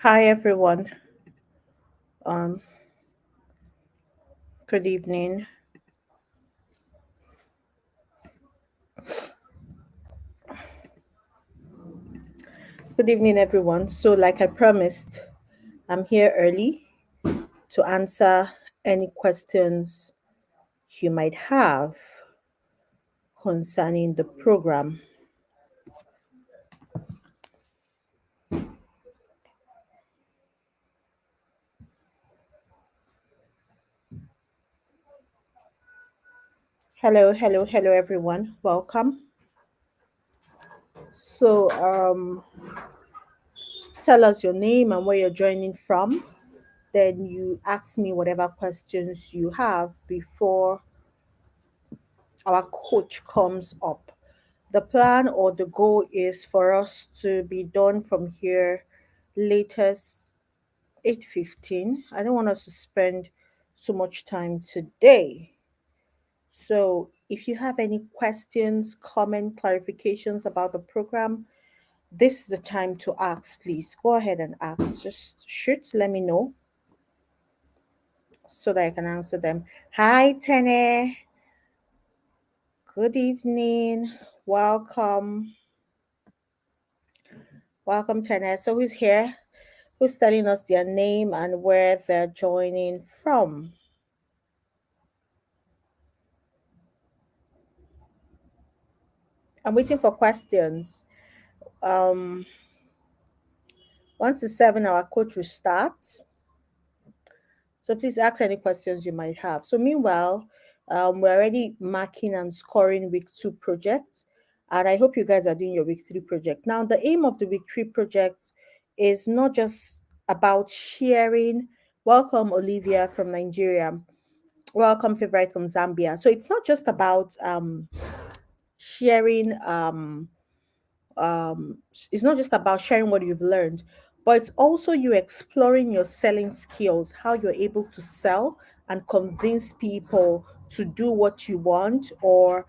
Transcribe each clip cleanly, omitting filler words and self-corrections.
Hi everyone. Um, Good evening. Good evening, everyone. So, like I promised, I'm here early to answer any questions you might have concerning the program. Hello, everyone. Welcome. So, tell us your name and where you're joining from. Then you ask me whatever questions you have before our coach comes up. The plan or the goal is for us to be done from here latest 8:15. I don't want us to spend so much time today. So, if you have any questions, comment, clarifications about the program, this is the time to ask. Please go ahead and ask. Just shoot, let me know so that I can answer them. Hi, Tene. Good evening. Welcome. Welcome, Tene. So, who's here? Who's telling us their name and where they're joining from? I'm waiting for questions. Um, Once the 7 hour coach will start. So please ask any questions you might have. So meanwhile, we're already marking and scoring week 2 projects. And I hope you guys are doing your week 3 project. Now, the aim of the week 3 project is not just about sharing. Welcome, Olivia from Nigeria. Welcome, Favorite from Zambia. So it's not just about sharing it's not just about sharing what you've learned, but it's also you exploring your selling skills, how you're able to sell and convince people to do what you want or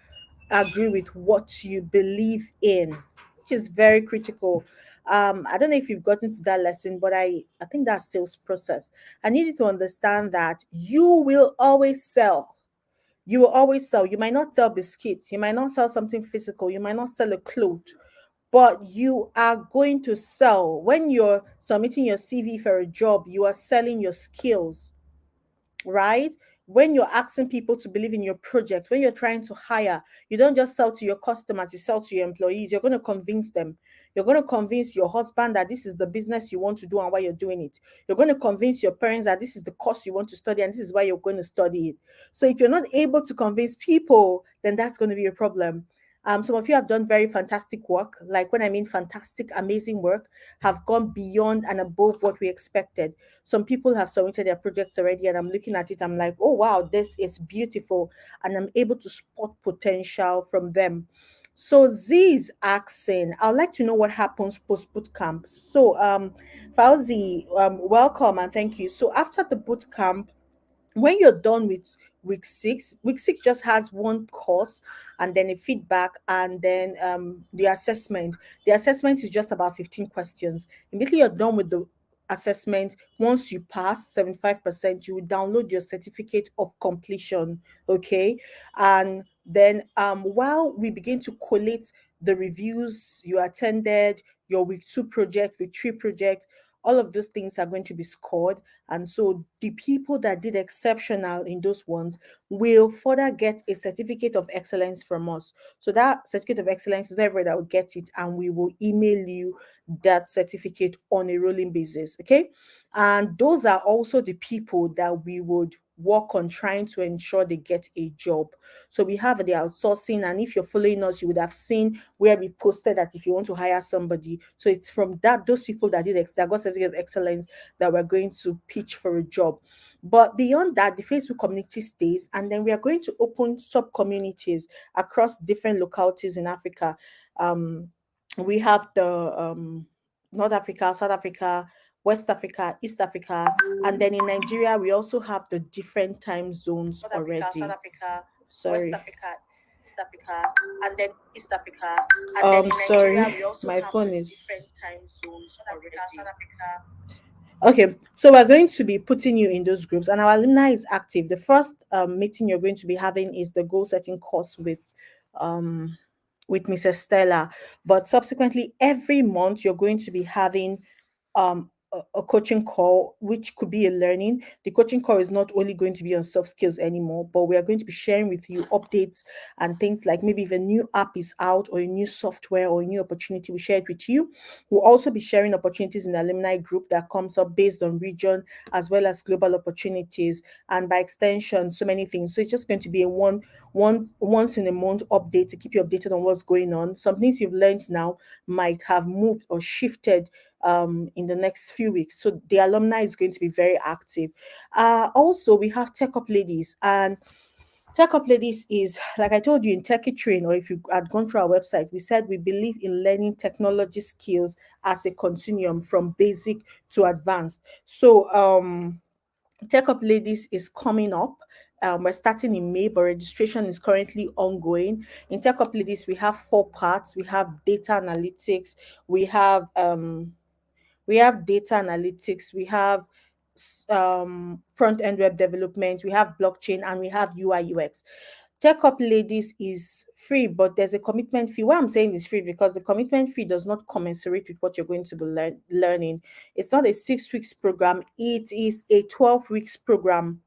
agree with what you believe in, which is very critical. I don't know if you've gotten to that lesson, but I think that's sales process. I need you to understand that you will always sell. You will always sell. You might not sell biscuits, you might not sell something physical, you might not sell a cloth, but you are going to sell. When you're submitting your CV for a job, you are selling your skills, right? When you're asking people to believe in your project, when you're trying to hire, you don't just sell to your customers, you sell to your employees. You're going to convince them. You're going to convince your husband that this is the business you want to do and why you're doing it. You're going to convince your parents that this is the course you want to study and this is why you're going to study it. So if you're not able to convince people, then that's going to be a problem. Some of you have done very fantastic work. Like when I mean fantastic, amazing work, have gone beyond and above what we expected. Some people have submitted their projects already, and I'm looking at it. I'm like, oh wow, this is beautiful, and I'm able to spot potential from them. So Z is asking, I'd like to know what happens post boot camp. So Fauzi, welcome and thank you. So after the boot camp, when you're done with week 6 just has one course and then a feedback and then the assessment is just about 15 questions. Immediately you're done with the assessment, once you pass 75%, you will download your certificate of completion. Okay, and then while we begin to collate the reviews you attended, your week 2 project, week 3 project, all of those things are going to be scored. And so the people that did exceptional in those ones will further get a certificate of excellence from us. So that certificate of excellence is everybody that will get it, and we will email you that certificate on a rolling basis. Okay. And those are also the people that we would work on trying to ensure they get a job. So we have the outsourcing, and if you're following us, you would have seen where we posted that if you want to hire somebody. So it's from those people that that got certificate of excellence that we're going to pitch for a job. But beyond that, the Facebook community stays, and then we are going to open sub communities across different localities in Africa. We have the North Africa, South Africa, West Africa, East Africa, and then in Nigeria, we also have the different time zones North Africa, South already. Africa, West Sorry. Africa, East Africa, and then East Africa. And then in Nigeria, Sorry, we also my have phone the different is time zones already. Okay, so we're going to be putting you in those groups, and our alumni is active. The first meeting you're going to be having is the goal setting course um, with Mrs. Stella. But subsequently, every month you're going to be having a coaching call, which could be a learning. The coaching call is not only going to be on soft skills anymore, but we are going to be sharing with you updates and things like maybe if a new app is out or a new software or a new opportunity, we share it with you. We'll also be sharing opportunities in the alumni group that comes up based on region as well as global opportunities, and by extension, so many things. So it's just going to be a once in a month update to keep you updated on what's going on. Some things you've learned now might have moved or shifted in the next few weeks. So the alumni is going to be very active. Also, we have Tech Up Ladies, and Tech Up Ladies is, like I told you in Techie Train, or if you had gone through our website, we said we believe in learning technology skills as a continuum from basic to advanced. So, Tech Up Ladies is coming up. We're starting in May, but registration is currently ongoing. In Tech Up Ladies, we have four parts. We have data analytics, we have data analytics, we have front end web development, we have blockchain, and we have UI UX. Tech Up Ladies is free, but there's a commitment fee. What I'm saying is free because the commitment fee does not commensurate with what you're going to be learning. It's not a 6 weeks program, it is a 12 weeks program.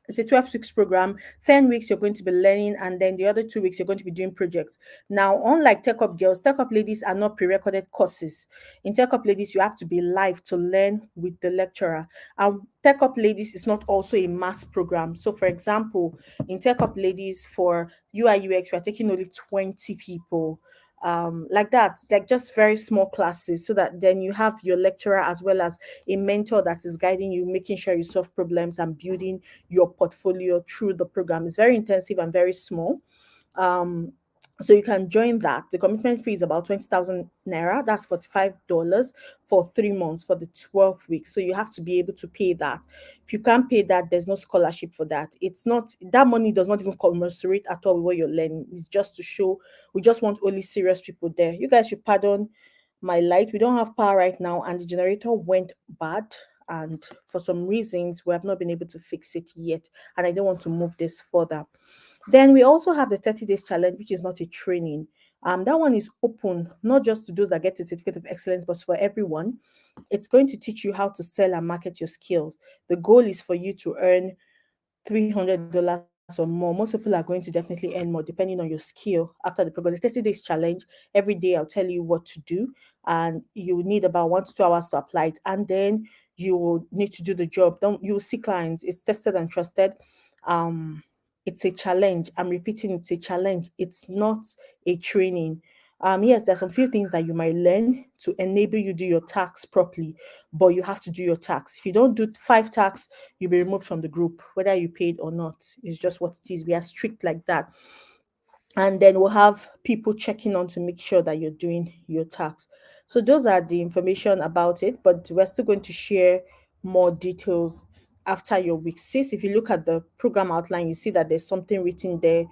It's a 12 weeks program. 10 weeks you're going to be learning, and then the other 2 weeks you're going to be doing projects. Now, unlike Tech Up Girls, Tech Up Ladies are not pre recorded courses. In Tech Up Ladies, you have to be live to learn with the lecturer. And Tech Up Ladies is not also a mass program. So, for example, in Tech Up Ladies for UI UX, we are taking only 20 people. Like that, like just very small classes, so that then you have your lecturer as well as a mentor that is guiding you, making sure you solve problems and building your portfolio through the program. It's very intensive and very small. Um, so you can join that. The commitment fee is about 20,000 naira. That's $45 for 3 months for the 12 weeks. So you have to be able to pay that. If you can't pay that, there's no scholarship for that. It's not, that money does not even commensurate at all with what you're learning. It's just to show we just want only serious people there. You guys should pardon my light. We don't have power right now, and the generator went bad. And for some reasons, we have not been able to fix it yet. And I don't want to move this further. Then we also have the 30 days challenge, which is not a training. That one is open, not just to those that get a certificate of excellence, but for everyone. It's going to teach you how to sell and market your skills. The goal is for you to earn $300 or more. Most people are going to definitely earn more depending on your skill after the program. The 30 days challenge, every day I'll tell you what to do, and you will need about 1 to 2 hours to apply it. And then you will need to do the job. Don't you will see clients. It's tested and trusted. Um, it's a challenge. I'm repeating, it's a challenge. It's not a training. Yes, there's some few things that you might learn to enable you do your tax properly, but you have to do your tax. If you don't do 5 tax, you'll be removed from the group, whether you paid or not. It's just what it is. We are strict like that. And then we'll have people checking on to make sure that you're doing your tax. So those are the information about it, but we're still going to share more details after your week 6. If you look at the program outline, you see that there's something written there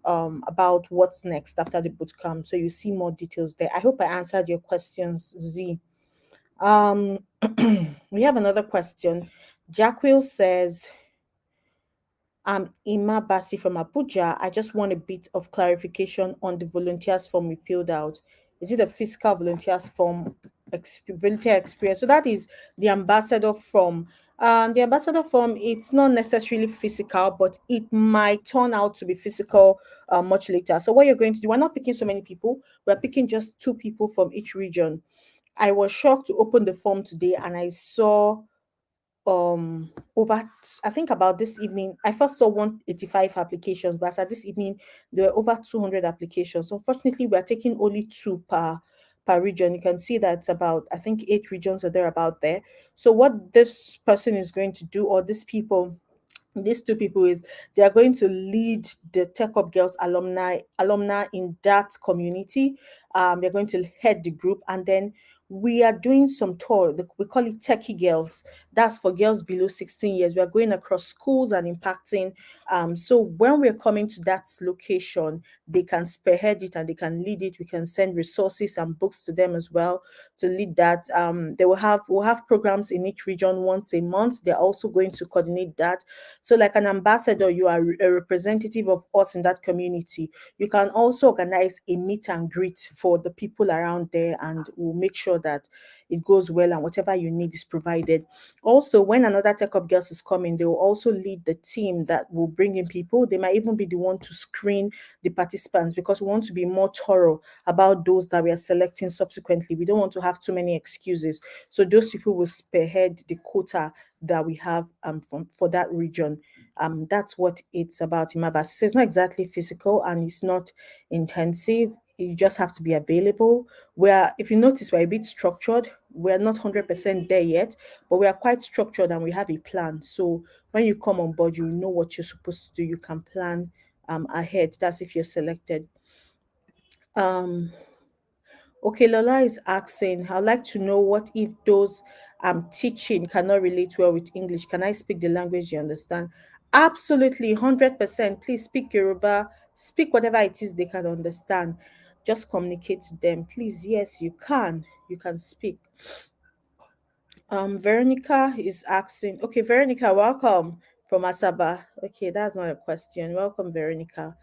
about what's next after the bootcamp. So you see more details there. I hope I answered your questions, Z. Um, we have another question. Jackwell says, I'm Ima Basi from Abuja. I just want a bit of clarification on the volunteers form we filled out. Is it a fiscal volunteers form, volunteer experience? So that is the ambassador form. The ambassador form, it's not necessarily physical, but it might turn out to be physical much later. So what you're going to do, we're not picking so many people. We're picking just 2 people from each region. I was shocked to open the form today and I saw I think about this evening I first saw 185 applications, but as at this evening there were over 200 applications. Unfortunately, we are taking only 2 per region. You can see that it's about, I think, 8 regions or thereabout there. So what this person is going to do, or these 2 people, is they are going to lead the Tech Up Girls alumni in that community. They're going to head the group, and then we are doing some tour. We call it Techie Girls. That's for girls below 16 years. We are going across schools and impacting. So when we're coming to that location, they can spearhead it and they can lead it. We can send resources and books to them as well to lead that. They will have we'll have programs in each region once a month. They're also going to coordinate that. So, like an ambassador, you are a representative of us in that community. You can also organize a meet and greet for the people around there, and we'll make sure that it goes well and whatever you need is provided. Also, when another Tech Up Girls is coming, they will also lead the team that will bring in people. They might even be the one to screen the participants because we want to be more thorough about those that we are selecting subsequently. We don't want to have too many excuses. So those people will spearhead the quota that we have for that region. That's what it's about in Mabas. So it's not exactly physical and it's not intensive. You just have to be available. Where, if you notice, we're a bit structured. We're not 100% there yet, but we are quite structured and we have a plan. So when you come on board, you know what you're supposed to do. You can plan ahead. That's if you're selected. Um, Okay, Lola is asking, I'd like to know what if those I'm teaching cannot relate well with English? Can I speak the language you understand? Absolutely, 100%. Please speak Yoruba, speak whatever it is they can understand. Just communicate to them. Please, yes, you can. You can speak. Veronica is asking, okay, Veronica, welcome from Asaba. Okay, that's not a question. Welcome, Veronica.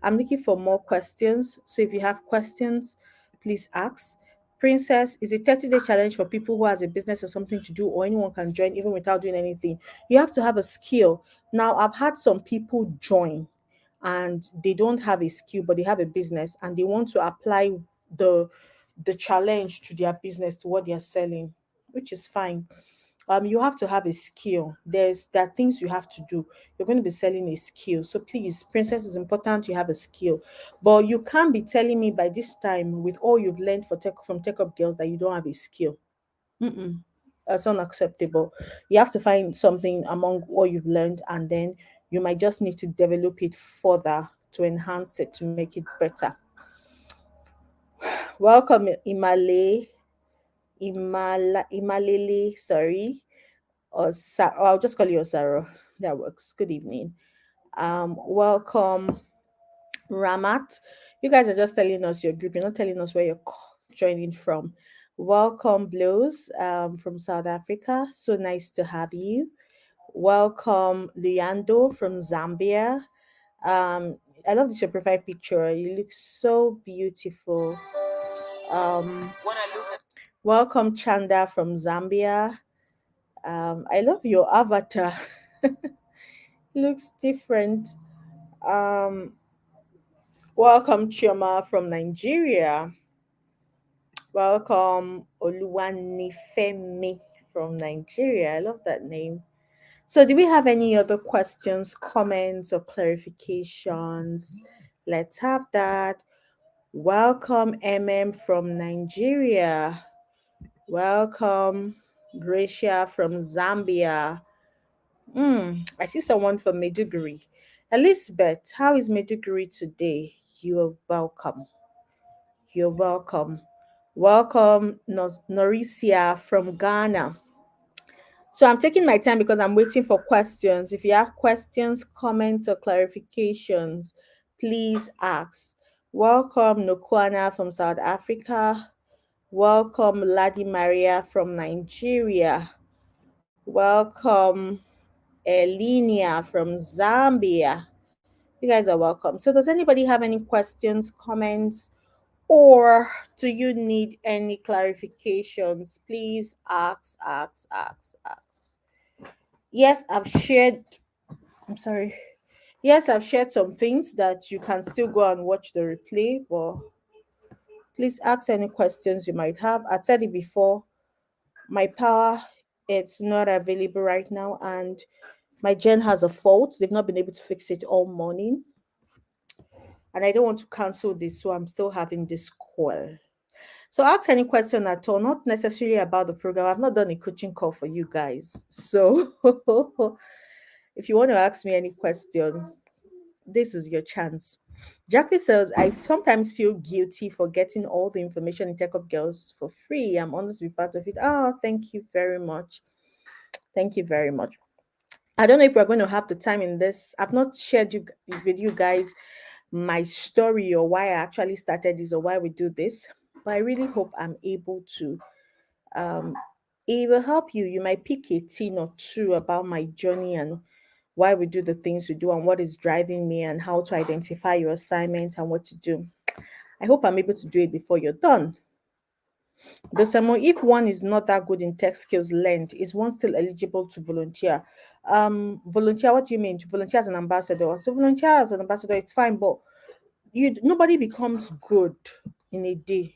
I'm looking for more questions. So if you have questions, please ask. Princess, is a 30-day challenge for people who has a business or something to do, or anyone can join even without doing anything. You have to have a skill. Now, I've had some people join and they don't have a skill, but they have a business and they want to apply the the challenge to their business, to what they're selling, which is fine. You have to have a skill. There are things you have to do. You're going to be selling a skill, so please, princess, is important you have a skill. But you can't be telling me by this time, with all you've learned from Tech Up Girls, that you don't have a skill. Mm-mm. That's unacceptable. You have to find something among what you've learned, and then you might just need to develop it further to enhance it, to make it better. Welcome, Imalele, sorry. Or I'll just call you Osaro. That works. Good evening. Welcome, Ramat. You guys are just telling us your group. You're not telling us where you're joining from. Welcome, Blues, from South Africa. So nice to have you. Welcome, Leandro from Zambia. I love this your profile picture. You look so beautiful. Welcome, Chanda from Zambia. I love your avatar. Looks different. Um, Welcome, Chioma from Nigeria. Welcome, Oluwanifemi from Nigeria. I love that name. So, do we have any other questions, comments, or clarifications? Let's have that. Welcome, MM from Nigeria. Welcome, Gracia from Zambia. I see someone from Meduguri. Elizabeth, how is Meduguri today? You are welcome. You're welcome. Welcome, Norisia from Ghana. So I'm taking my time because I'm waiting for questions. If you have questions, comments, or clarifications, please ask. Welcome, Nokwana from South Africa. Welcome, Ladi Maria from Nigeria. Welcome, Elinia from Zambia. You guys are welcome. So, does anybody have any questions, comments, or do you need any clarifications? Please ask. Yes, I've shared. I'm sorry. Yes, I've shared some things that you can still go and watch the replay, but please ask any questions you might have. I said it before, my power, it's not available right now, and my gen has a fault. They've not been able to fix it all morning, and I don't want to cancel this, so I'm still having this call. So ask any question at all, not necessarily about the program. I've not done a coaching call for you guys. So if you want to ask me any question, this is your chance. Jackie says, I sometimes feel guilty for getting all the information in Tech Up Girls for free. I'm honest to be part of it. Oh, thank you very much. Thank you very much. I don't know if we're going to have the time in this. I've not shared with you guys my story or why I actually started this or why we do this, but I really hope I'm able to. Um, it will help you. You might pick a thing or two about my journey and why we do the things we do and what is driving me and how to identify your assignment and what to do. I hope I'm able to do it before you're done. Dosamo, if one is not that good in tech skills learned, is one still eligible to volunteer? Volunteer, what do you mean? To volunteer as an ambassador? So volunteer as an ambassador, it's fine, but you nobody becomes good in a day.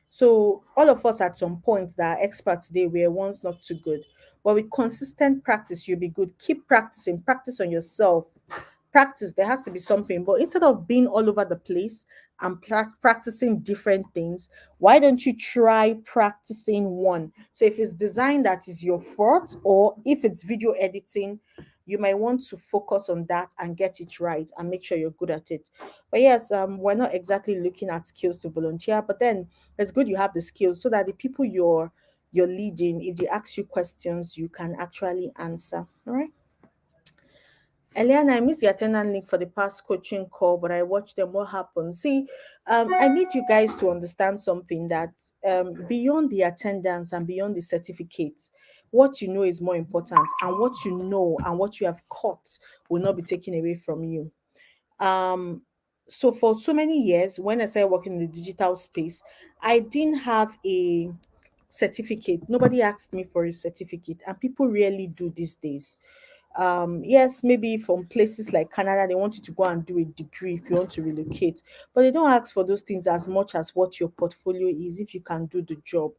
So all of us at some points that are experts today were once not too good. But with consistent practice, you'll be good. Keep practicing, practice on yourself. Practice, there has to be something. But instead of being all over the place and practicing different things, why don't you try practicing one? So if it's design that is your forte, or if it's video editing, you might want to focus on that and get it right and make sure you're good at it. But yes, we're not exactly looking at skills to volunteer, but then it's good you have the skills so that the people you're leading, if they ask you questions, you can actually answer. All right. Eliana, I missed the attendance link for the past coaching call, but I watched them. What happened? See, I need you guys to understand something that beyond the attendance and beyond the certificates, what you know is more important, and what you know and what you have caught will not be taken away from you. Um, so for so many years, when I started working in the digital space, I didn't have a certificate. Nobody asked me for a certificate, and people rarely do these days. Yes, maybe from places like Canada, they want you to go and do a degree if you want to relocate, but they don't ask for those things as much as what your portfolio is if you can do the job.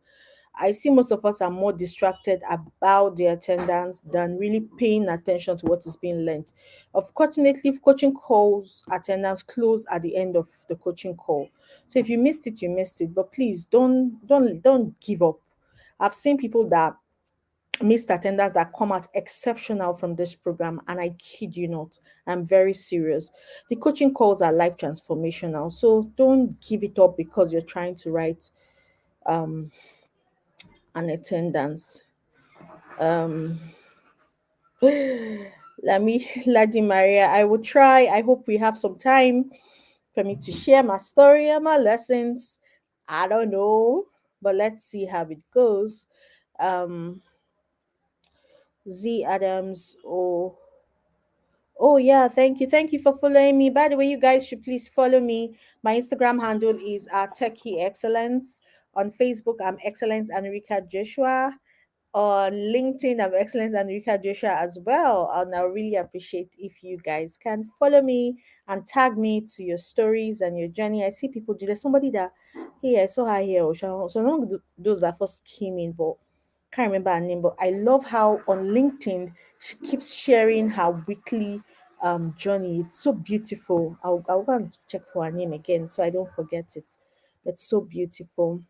I see most of us are more distracted about the attendance than really paying attention to what is being learned. Unfortunately, if coaching calls attendance close at the end of the coaching call. So if you missed it, you missed it. But please don't give up. I've seen people that missed attendance that come out exceptional from this program, and I kid you not, I'm very serious. The coaching calls are life transformational. So don't give it up because you're trying to write um an attendance. Um, let me, Ladi Maria, I will try. I hope we have some time for me to share my story and my lessons. I don't know, but let's see how it goes. Um, Z Adams. Oh yeah, thank you for following me. By the way, you guys should please follow me. My Instagram handle is Techie Excellence. On Facebook, I'm Excellence Enrica Joshua. On LinkedIn, I'm Excellence Enrica Joshua as well. And I really appreciate if you guys can follow me and tag me to your stories and your journey. I see people do. There's somebody that, hey, I saw her here. So not those that first came in, but can't remember her name. But I love how on LinkedIn she keeps sharing her weekly journey. It's so beautiful. I'll go and check for her name again so I don't forget it. It's so beautiful.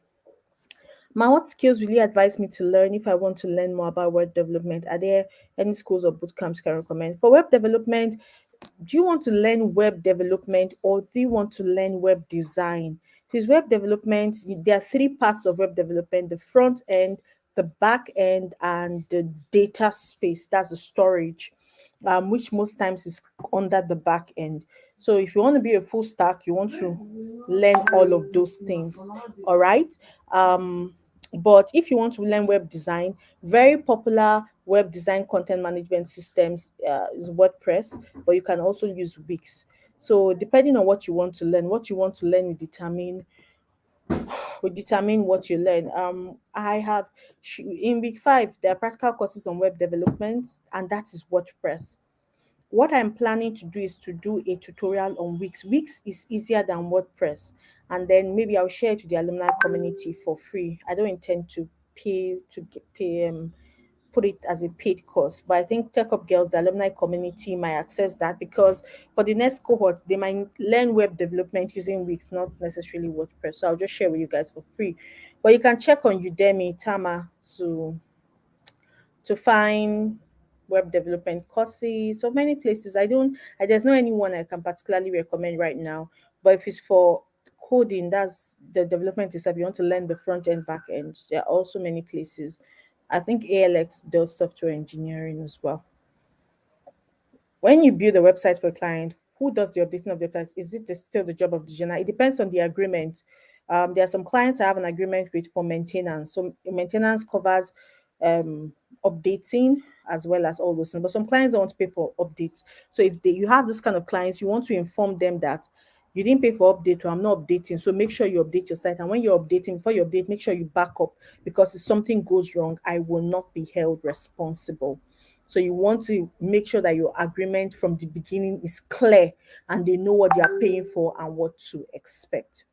Ma, what skills will you advise me to learn if I want to learn more about web development? Are there any schools or boot camps you can recommend? For web development, do you want to learn web development or do you want to learn web design? Because web development, there are three parts of web development: the front end, the back end, and the data space. That's the storage, which most times is under the back end. So if you want to be a full stack, you want to learn all of those things. All right. But if you want to learn web design, very popular web design content management systems is WordPress, but you can also use Wix. So depending on what you want to learn will determine what you learn. I have in week 5 there are practical courses on web development, and that is WordPress. What I'm planning to do is to do a tutorial on Wix. Wix is easier than WordPress, and then maybe I'll share it to the alumni community for free. I don't intend to pay put it as a paid course, but I think Tech Up Girls, the alumni community, might access that because for the next cohort, they might learn web development using Wix, not necessarily WordPress. So I'll just share with you guys for free. But you can check on Udemy, Tama, to find web development courses, so many places. There's no anyone I can particularly recommend right now, but if it's for coding, that's the development itself, you want to learn the front end, back end, there are also many places I think ALX does software engineering as well. When you build a website for a client, who does the updating of the website? Is it still the job of the designer? It depends on the agreement. There are some clients I have an agreement with for maintenance. So maintenance covers um, updating as well as all those things. But some clients don't want to pay for updates. So if you have this kind of clients, you want to inform them that you didn't pay for update, or I'm not updating. So make sure you update your site. And when you're updating, before you update, make sure you back up, because if something goes wrong, I will not be held responsible. So you want to make sure that your agreement from the beginning is clear and they know what they are paying for and what to expect.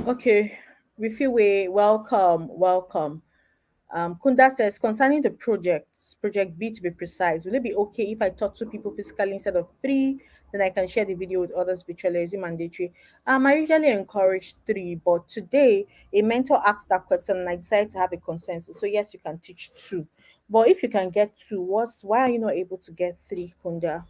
Okay, Refiwe, welcome, welcome. Kunda says, concerning the projects, project B to be precise, will it be okay if I talk to people physically instead of three? Then I can share the video with others virtually. Is it mandatory? I usually encourage three, but today a mentor asked that question and I decided to have a consensus. So yes, you can teach two. But if you can get two, why are you not able to get three, Kunda?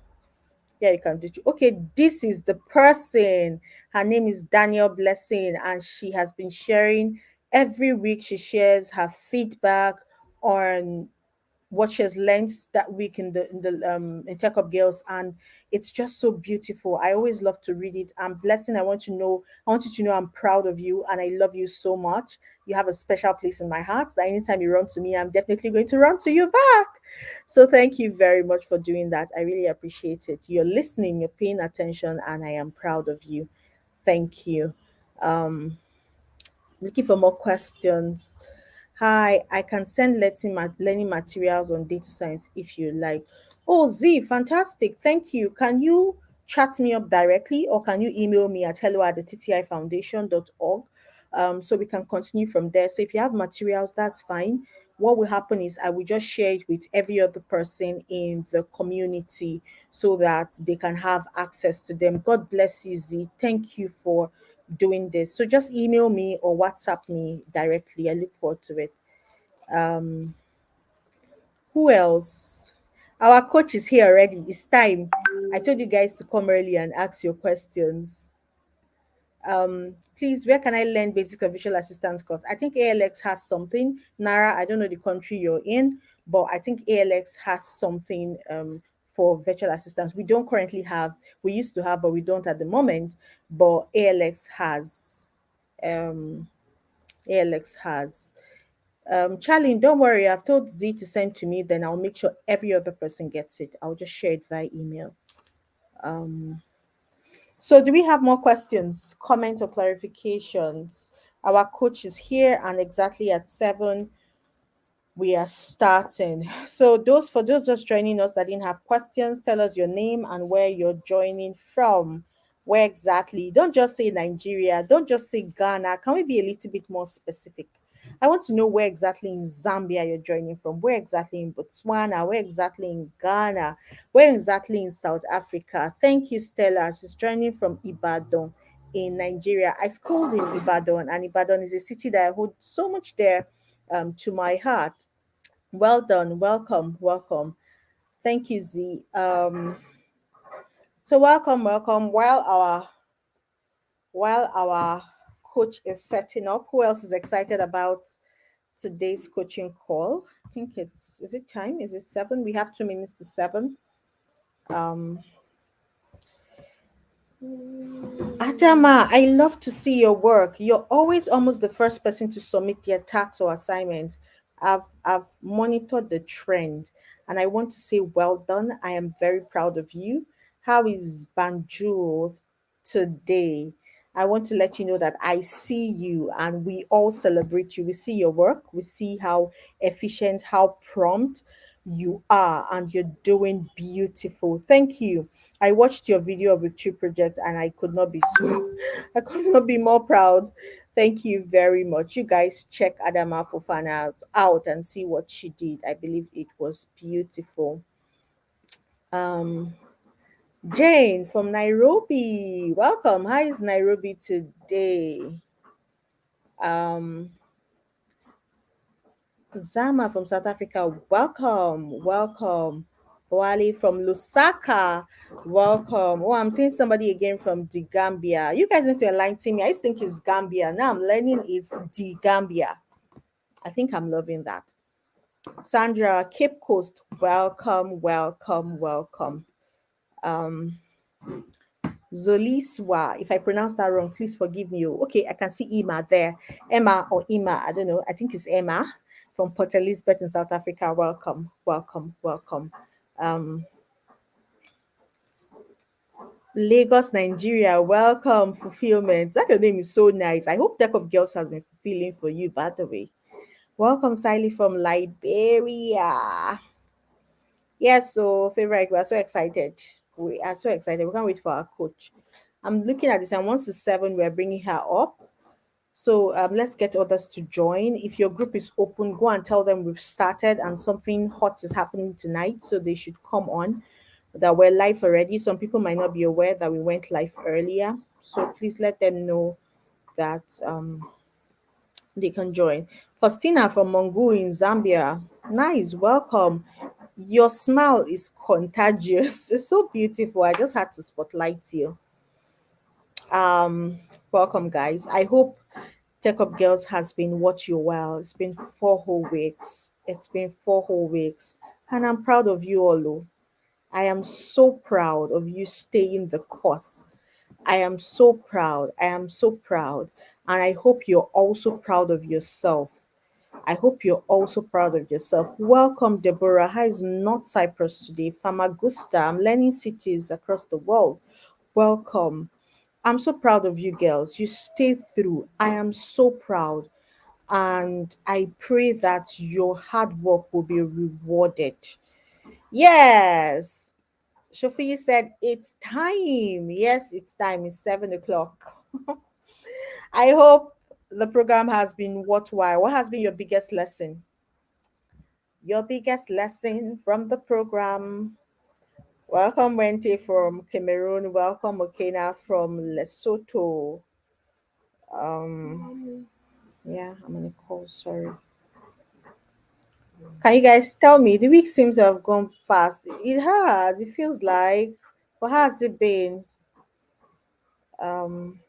Yeah, you can do it. Okay, this is the person. Her name is Daniel Blessing, and she has been sharing every week. She shares her feedback on what she has learned that week in Tech Up Girls, and it's just so beautiful. I always love to read it. And Blessing, I want you to know I'm proud of you and I love you so much. You have a special place in my heart. That anytime you run to me, I'm definitely going to run to you back. So thank you very much for doing that. I really appreciate it. You're listening, you're paying attention, and I am proud of you. Thank you. Um, Looking for more questions. Hi, I can send learning materials on data science if you like. Oh, Z, fantastic. Thank you. Can you chat me up directly, or can you email me at hello@tttifoundation.org, so we can continue from there? So if you have materials, that's fine. What will happen is I will just share it with every other person in the community so that they can have access to them. God bless you, Z. Thank you for doing this. So just email me or WhatsApp me directly. I look forward to it. Um, who else? Our coach is here already. It's time. I told you guys to come early and ask your questions. Please, where can I learn basic visual assistance course? I think ALX has something. Nara, I don't know the country you're in, but I think ALX has something for virtual assistants. We don't currently have, we used to have, but we don't at the moment. But ALX has. Um, ALX has. Charlie, don't worry. I've told Z to send to me. Then I'll make sure every other person gets it. I'll just share it via email. Um, so, do we have more questions, comments, or clarifications? Our coach is here, and exactly at 7, we are starting. So those just joining us that didn't have questions, tell us your name and where you're joining from. Where exactly? Don't just say Nigeria. Don't just say Ghana. Can we be a little bit more specific? I want to know where exactly in Zambia you're joining from. Where exactly in Botswana? Where exactly in Ghana? Where exactly in South Africa? Thank you, Stella. She's joining from Ibadan in Nigeria. I schooled in Ibadan, and Ibadan is a city that I hold so much dear to my heart. Well done. Welcome. Welcome. Thank you, Z. So welcome, welcome. While our coach is setting up, who else is excited about today's coaching call? I think it's is it time? Is it 7? We have 2 minutes to 7. Um Adama, I love to see your work. You're always almost the first person to submit their task or assignment. I've monitored the trend and I want to say well done. I am very proud of you. How is Banjul today? I want to let you know that I see you and we all celebrate you. We see your work, we see how efficient, how prompt you are, and you're doing beautiful. Thank you. I watched your video of the tree project and I could not be so I could not be more proud. Thank you very much. You guys check Adama Fofana out and see what she did. I believe it was beautiful. Um Jane from Nairobi. Welcome. How is Nairobi today? Um Zama from South Africa, welcome, welcome. Wally from Lusaka, welcome. Oh, I'm seeing somebody again from the Gambia. You guys need to enlighten me. I used to think it's Gambia. Now I'm learning it's the Gambia. I think I'm loving that. Sandra, Cape Coast, welcome, welcome, welcome. Um, Zoliswa, if I pronounce that wrong, please forgive me. Oh. Okay, I can see Emma there. Emma or Emma, I don't know. I think it's Emma from Port Elizabeth in South Africa. Welcome, welcome, welcome. Um, Lagos, Nigeria, welcome, fulfillment. That your name is so nice. I hope Tech of Girls has been fulfilling for you, by the way. Welcome, Siley from Liberia. Yes, so favorite, we are so excited. We are so excited. We can't wait for our coach. I'm looking at this, and once it's 7, we're bringing her up. So let's get others to join. If your group is open, go and tell them we've started and something hot is happening tonight. So they should come on. That we're live already. Some people might not be aware that we went live earlier. So please let them know that they can join. Faustina from Mongu in Zambia. Nice, welcome. Your smile is contagious. It's so beautiful. I just had to spotlight you. Welcome guys. I hope Tech Up Girls has been watching you well. It's been 4 whole weeks. It's been 4 whole weeks. And I'm proud of you all. Oh. I am so proud of you staying the course. I am so proud. I am so proud. And I hope you're also proud of yourself. I hope you're also proud of yourself. Welcome, Deborah. How is North Cyprus today? Famagusta. I'm learning cities across the world. Welcome. I'm so proud of you girls. You stay through. I am so proud. And I pray that your hard work will be rewarded. Yes. Shofi said, it's time. Yes, it's time. It's 7 o'clock. I hope the program has been worthwhile. What has been your biggest lesson? Your biggest lesson from the program. Welcome, Wente from Cameroon. Welcome, Okena from Lesotho. Yeah, I'm on a call. Sorry. Can you guys tell me? The week seems to have gone fast. It has. It feels like. What has it been? Um,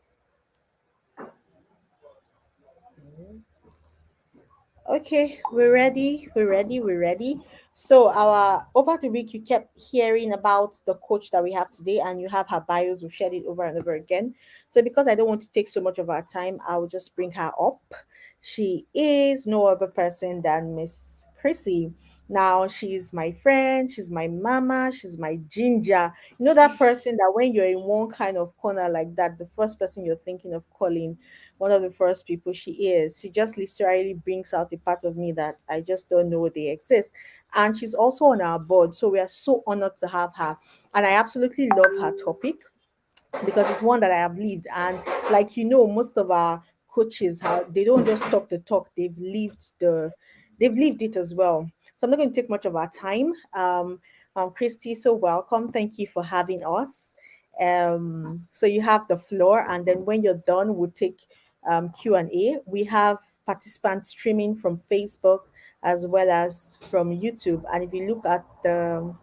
Okay, we're ready. We're ready. We're ready. So our over the week you kept hearing about the coach that we have today, and you have her bios. We've shared it over and over again. So because I don't want to take so much of our time, I will just bring her up. She is no other person than Miss Chrissie. Now she's my friend, she's my mama, she's my ginger. You know that person that when you're in one kind of corner like that, the first person you're thinking of calling, one of the first people she is. She just literally brings out a part of me that I just don't know they exist. And she's also on our board. So we are so honored to have her. And I absolutely love her topic because it's one that I have lived. And like most of our coaches have they don't just talk the talk, they've lived it as well. So I'm not going to take much of our time. Christy, so welcome. Thank you for having us. So you have the floor, and then when you're done, we'll take Q&A. We have participants streaming from Facebook as well as from YouTube. And if you look at the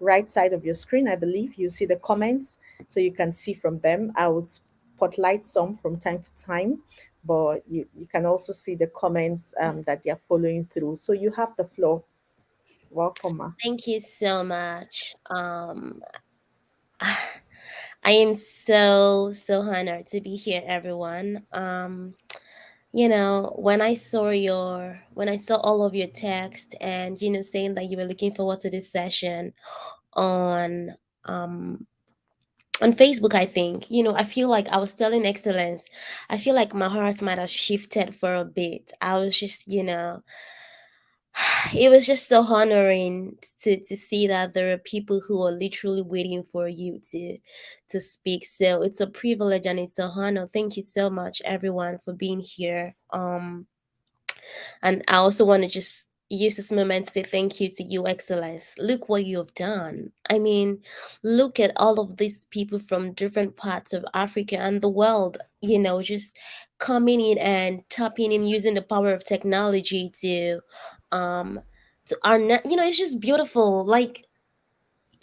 right side of your screen, I believe you see the comments, so you can see from them. I would spotlight some from time to time, but you can also see the comments that they're following through. So you have the floor. Welcome, Ma. Thank you so much. I am so honored to be here, everyone. When I saw all of your text and saying that you were looking forward to this session on um on Facebook, I think, I feel like I was telling excellence. I feel like my heart might have shifted for a bit. I was just, it was just so honoring to see that there are people who are literally waiting for you to speak. So it's a privilege and it's a honor. Thank you so much, everyone, for being here. And I also want to just use this moment to say thank you to you, Excellence. Look what you have done. I mean, look at all of these people from different parts of Africa and the world, just coming in and tapping in using the power of technology um it's just beautiful. Like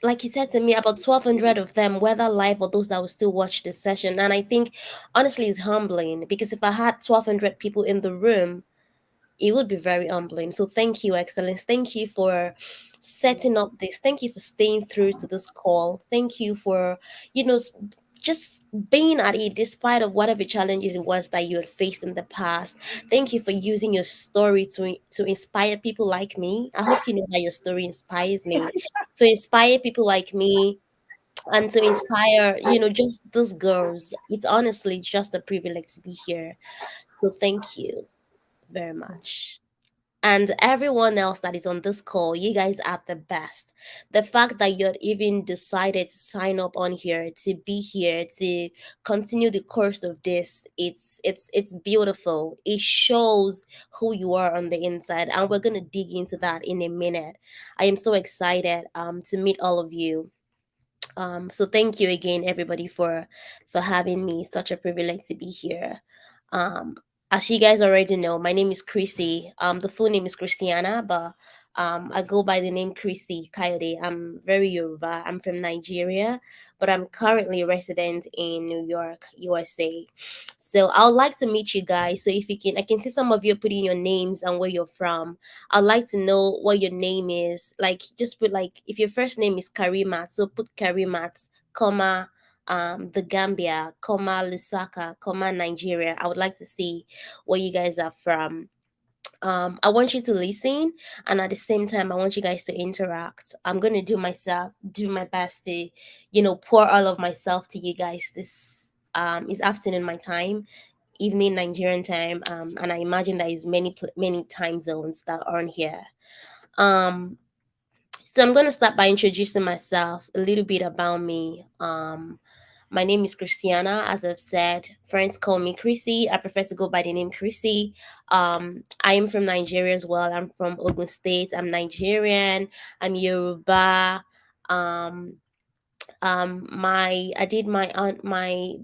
you said to me, about 1,200 of them, whether live or those that will still watch this session. And I think honestly it's humbling because if I had 1,200 people in the room, it would be very humbling. So thank you, Excellence. Thank you for setting up this. Thank you for staying through to this call. Thank you for, you know, just being at it despite of whatever challenges it was that you had faced in the past. Thank you for using your story to inspire people like me. I hope you know that your story inspires me. To inspire people like me, and to inspire, just those girls. It's honestly just a privilege to be here. So thank you very much. And everyone else that is on this call, you guys are the best. The fact that you're even decided to sign up on here, to be here, to continue the course of this, it's beautiful. It shows who you are on the inside, and we're gonna dig into that in a minute. I am so excited to meet all of you. So thank you again, everybody, for having me. Such a privilege to be here. Um, as you guys already know, my name is Chrissie. The full name is Christiana, but I go by the name Chrissie Coyote. I'm very Yoruba. I'm from Nigeria, but I'm currently resident in New York, USA. So I would like to meet you guys. So if you can, I can see some of you putting your names and where you're from. I'd like to know what your name is. Like, just put like if your first name is Karimat, so put Karimat, comma, the Gambia, comma, Lusaka, comma, Nigeria. I would like to see where you guys are from. I want you to listen, and at the same time I want you guys to interact. I'm gonna do my best to, pour all of myself to you guys. This is afternoon my time, evening Nigerian time, and I imagine there is many time zones that aren't here. um so I'm going to start by introducing myself, a little bit about me. My name is Christiana, as I've said. Friends call me Chrissy. I prefer to go by the name Chrissy. I am from Nigeria as well. I'm from Ogun State. I'm Nigerian. I'm Yoruba. Um, my I did my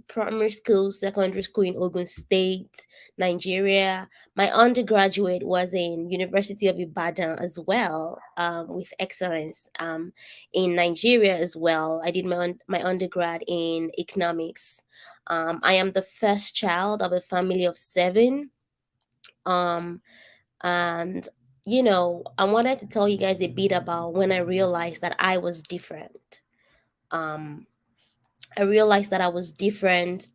primary school, secondary school in Ogun State, Nigeria. My undergraduate was in University of Ibadan as well, with excellence, in Nigeria as well. I did my undergrad in economics. I am the first child of a family of seven. um and I wanted to tell you guys a bit about when I realized that I was different. um I realized that I was different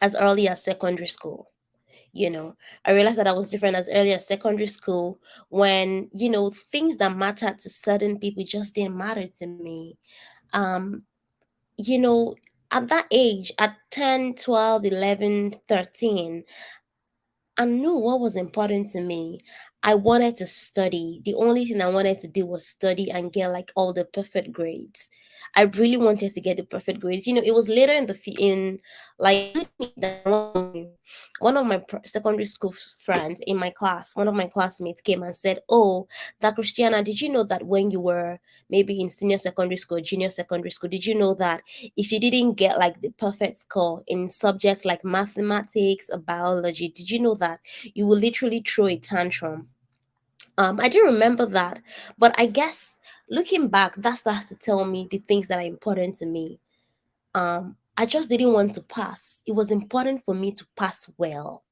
as early as secondary school. You know, I realized that I was different as early as secondary school when, things that mattered to certain people just didn't matter to me. Um, you know, at that age, at 10, 12, 11, 13, I knew what was important to me. I wanted to study. The only thing I wanted to do was study and get like all the perfect grades. I really wanted to get the perfect grades. It was later in in like uni that one of my secondary school friends in my class, one of my classmates came and said, "Oh, that Christiana, did you know that when you were maybe in senior secondary school, junior secondary school, did you know that if you didn't get like the perfect score in subjects like mathematics or biology, did you know that you will literally throw a tantrum?" I do remember that, but I guess looking back, that starts to tell me the things that are important to me. I just didn't want to pass. It was important for me to pass well,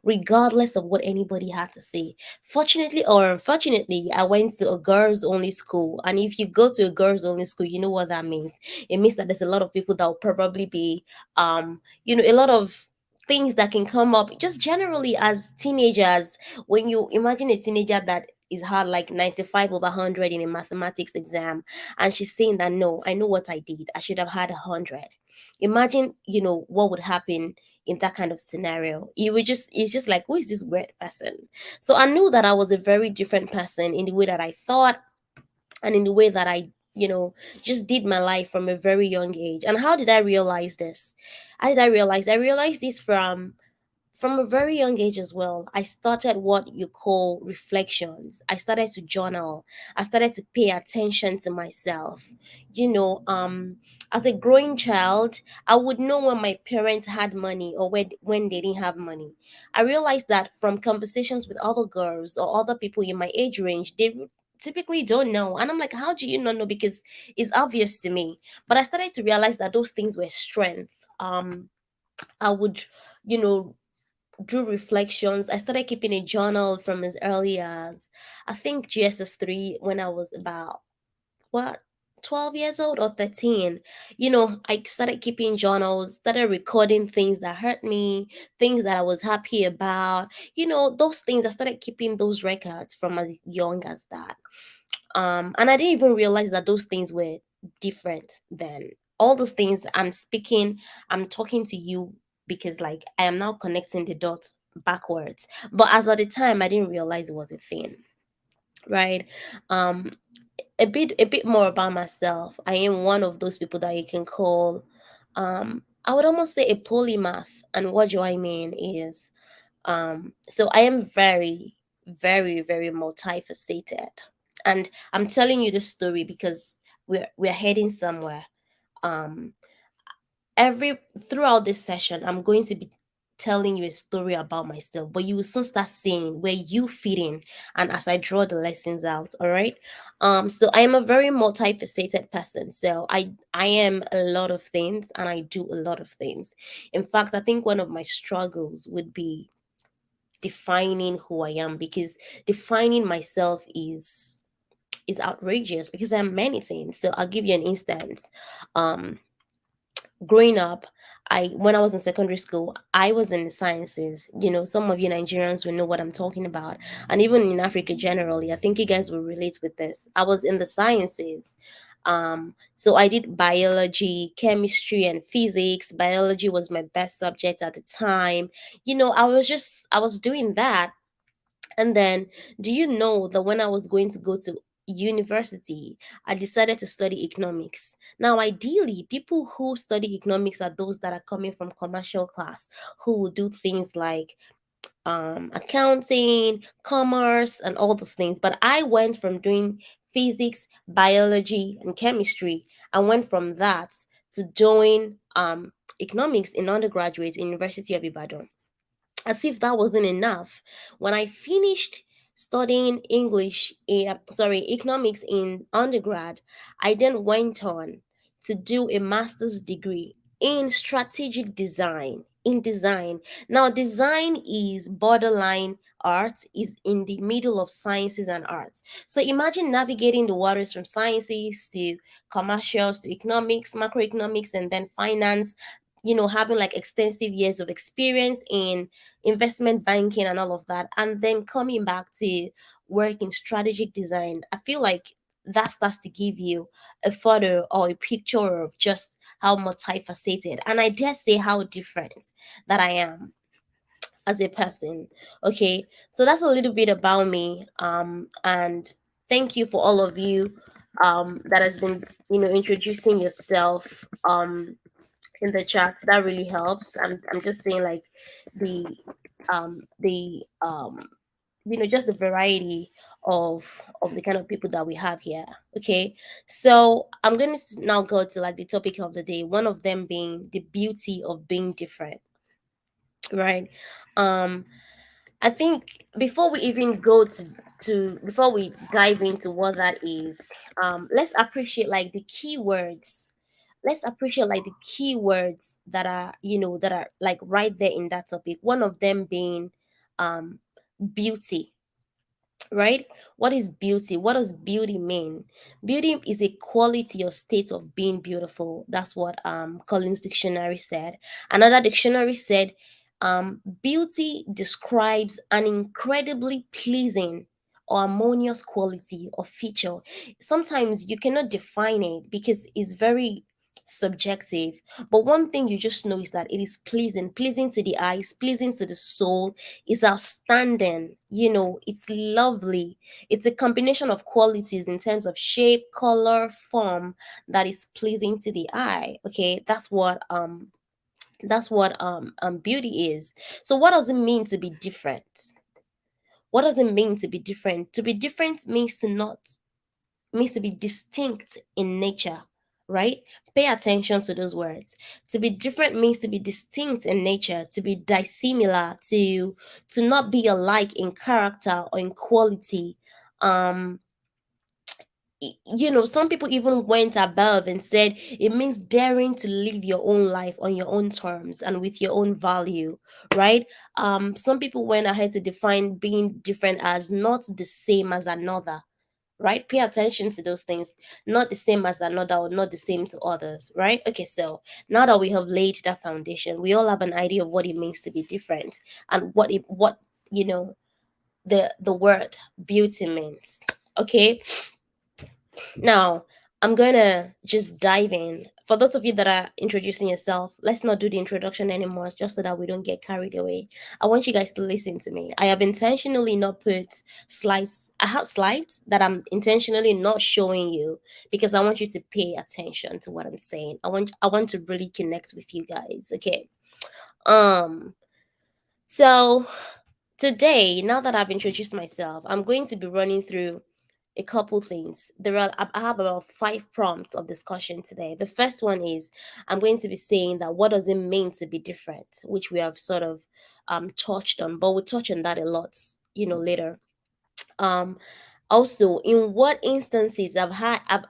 regardless of what anybody had to say. Fortunately or unfortunately, I went to a girls only school. And if you go to a girls only school, you know what that means. It means that there's a lot of people that will probably be, a lot of things that can come up just generally as teenagers. When you imagine a teenager that is had like 95 over 100 in a mathematics exam, and she's saying that, no, I know what I did, I should have had 100. Imagine, what would happen in that kind of scenario. It's just like, who is this weird person? So I knew that I was a very different person in the way that I thought, and in the way that I, just did my life from a very young age. And how did I realize this? How did I realize? I realized this from a very young age as well. I started what you call reflections. I started to journal. I started to pay attention to myself. You know, um, as a growing child, I would know when my parents had money or when they didn't have money. I realized that from conversations with other girls or other people in my age range, they typically don't know. And I'm like, how do you not know? Because it's obvious to me. But I started to realize that those things were strength. I would, you know, drew reflections. I started keeping a journal from as early as, I think, GSS 3, when I was about, what, 12 years old or 13. I started keeping journals, started recording things that hurt me, things that I was happy about, those things. I started keeping those records from as young as that. And I didn't even realize that those things were different then. All those things I'm speaking, I'm talking to you because, like, I am now connecting the dots backwards. But as at the time, I didn't realize it was a thing, right? Um, a bit more about myself. I am one of those people that you can call, I would almost say, a polymath. And what do I mean is, so I am very, very, very multifaceted. And I'm telling you this story because we're heading somewhere. Um, every Throughout this session, I'm going to be telling you a story about myself, but you will soon start seeing where you fit in, and as I draw the lessons out. All right. So I am a very multifaceted person. So I am a lot of things, and I do a lot of things. In fact, I think one of my struggles would be defining who I am, because defining myself is outrageous, because I'm many things. So I'll give you an instance. Um, Growing up, I when I was in secondary school, I was in the sciences. Some of you Nigerians will know what I'm talking about, and even in Africa generally, I think you guys will relate with this. I was in the sciences. So I did biology, chemistry, and physics. Biology was my best subject at the time. I was doing that. And then, do you know that when I was going to go to university, I decided to study economics? Now, ideally, people who study economics are those that are coming from commercial class, who will do things like accounting, commerce, and all those things. But I went from doing physics, biology, and chemistry. I went from that to doing economics in undergraduate in University of Ibadan. As if that wasn't enough, when I finished studying economics in undergrad, I then went on to do a master's degree in strategic design. In design. Now, design is borderline art, is in the middle of sciences and arts. So imagine navigating the waters from sciences to commercials to economics, macroeconomics, and then finance, having like extensive years of experience in investment banking and all of that, and then coming back to work in strategic design. I feel like that starts to give you a photo or a picture of just how multifaceted, and I dare say how different that I am as a person. Okay, so that's a little bit about me. And thank you for all of you that has been, introducing yourself in the chat. That really helps. I'm just saying, like, the the just the variety of the kind of people that we have here. Okay, so I'm going to now go to like the topic of the day, one of them being the beauty of being different, right? um I think before we even go to before we dive into what that is, let's appreciate like the keywords. Let's appreciate like the keywords that are, that are like right there in that topic. One of them being um beauty, right? What is beauty? What does beauty mean? Beauty is a quality or state of being beautiful. That's what Collins Dictionary said. Another dictionary said beauty describes an incredibly pleasing or harmonious quality or feature. Sometimes you cannot define it because it's very subjective, but one thing you just know is that it is pleasing to the eyes, pleasing to the soul, is outstanding. It's lovely. It's a combination of qualities in terms of shape, color, form, that is pleasing to the eye. Okay, that's what beauty is. So what does it mean to be different? What does it mean to be different? To be different means to be distinct in nature, right? Pay attention to those words. To be different means to be distinct in nature, to be dissimilar, to not be alike in character or in quality. Um some people even went above and said it means daring to live your own life on your own terms and with your own value, right? Some people went ahead to define being different as not the same as another, right? Pay attention to those things. Not the same as another, or not the same to others, right? Okay, so now that we have laid that foundation, we all have an idea of what it means to be different, and what you know the word beauty means. Okay, now, I'm gonna just dive in. For those of you that are introducing yourself, let's not do the introduction anymore, just so that we don't get carried away. I want you guys to listen to me. I have intentionally not put slides. I have slides that I'm intentionally not showing you because I want you to pay attention to what I'm saying. I want to really connect with you guys. Okay. Um. So today, now that I've introduced myself, I'm going to be running through a couple things. I have about 5 prompts of discussion today. The first one is I'm going to be saying that what does it mean to be different, which we have sort of touched on, but we'll touch on that a lot, later. um Also, in what instances have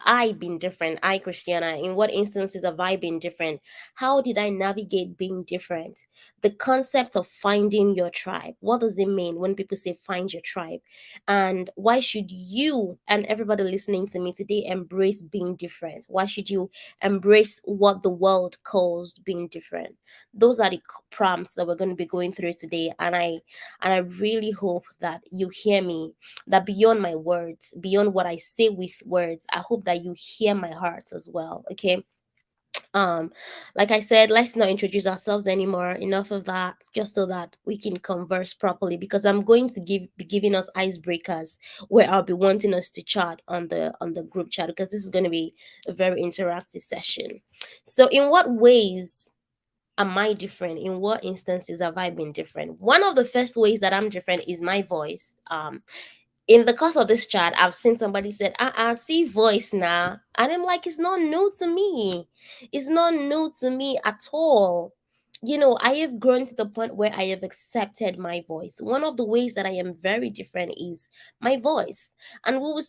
I been different? I, Christiana, in what instances have I been different? How did I navigate being different? The concept of finding your tribe. What does it mean when people say find your tribe? And why should you and everybody listening to me today embrace being different? Why should you embrace what the world calls being different? Those are the prompts that we're going to be going through today, and I really hope that you hear me, that beyond my words, beyond what I say with words, I hope that you hear my heart as well. Okay. Um, like I said, let's not introduce ourselves anymore. Enough of that, just so that we can converse properly. Because I'm going to be giving us icebreakers where I'll be wanting us to chat on the group chat, because this is going to be a very interactive session. So, in what ways am I different? In what instances have I been different? One of the first ways that I'm different is my voice. In the course of this chat, I've seen somebody said, see voice now. And I'm like, it's not new to me. It's not new to me at all. I have grown to the point where I have accepted my voice. One of the ways that I am very different is my voice. And I'll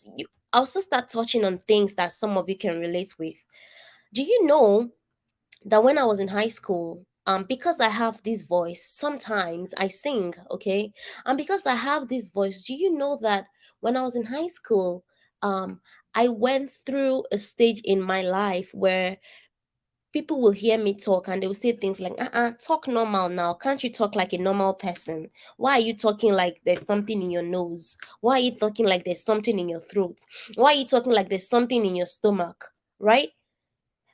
also start touching on things that some of you can relate with. Do you know that when I was in high school, because I have this voice, sometimes I sing, okay? And because I have this voice, do you know that when I was in high school, um, I went through a stage in my life where people will hear me talk and they will say things like, talk normal now. Can't you talk like a normal person? Why are you talking like there's something in your nose? Why are you talking like there's something in your throat? Why are you talking like there's something in your stomach? Right?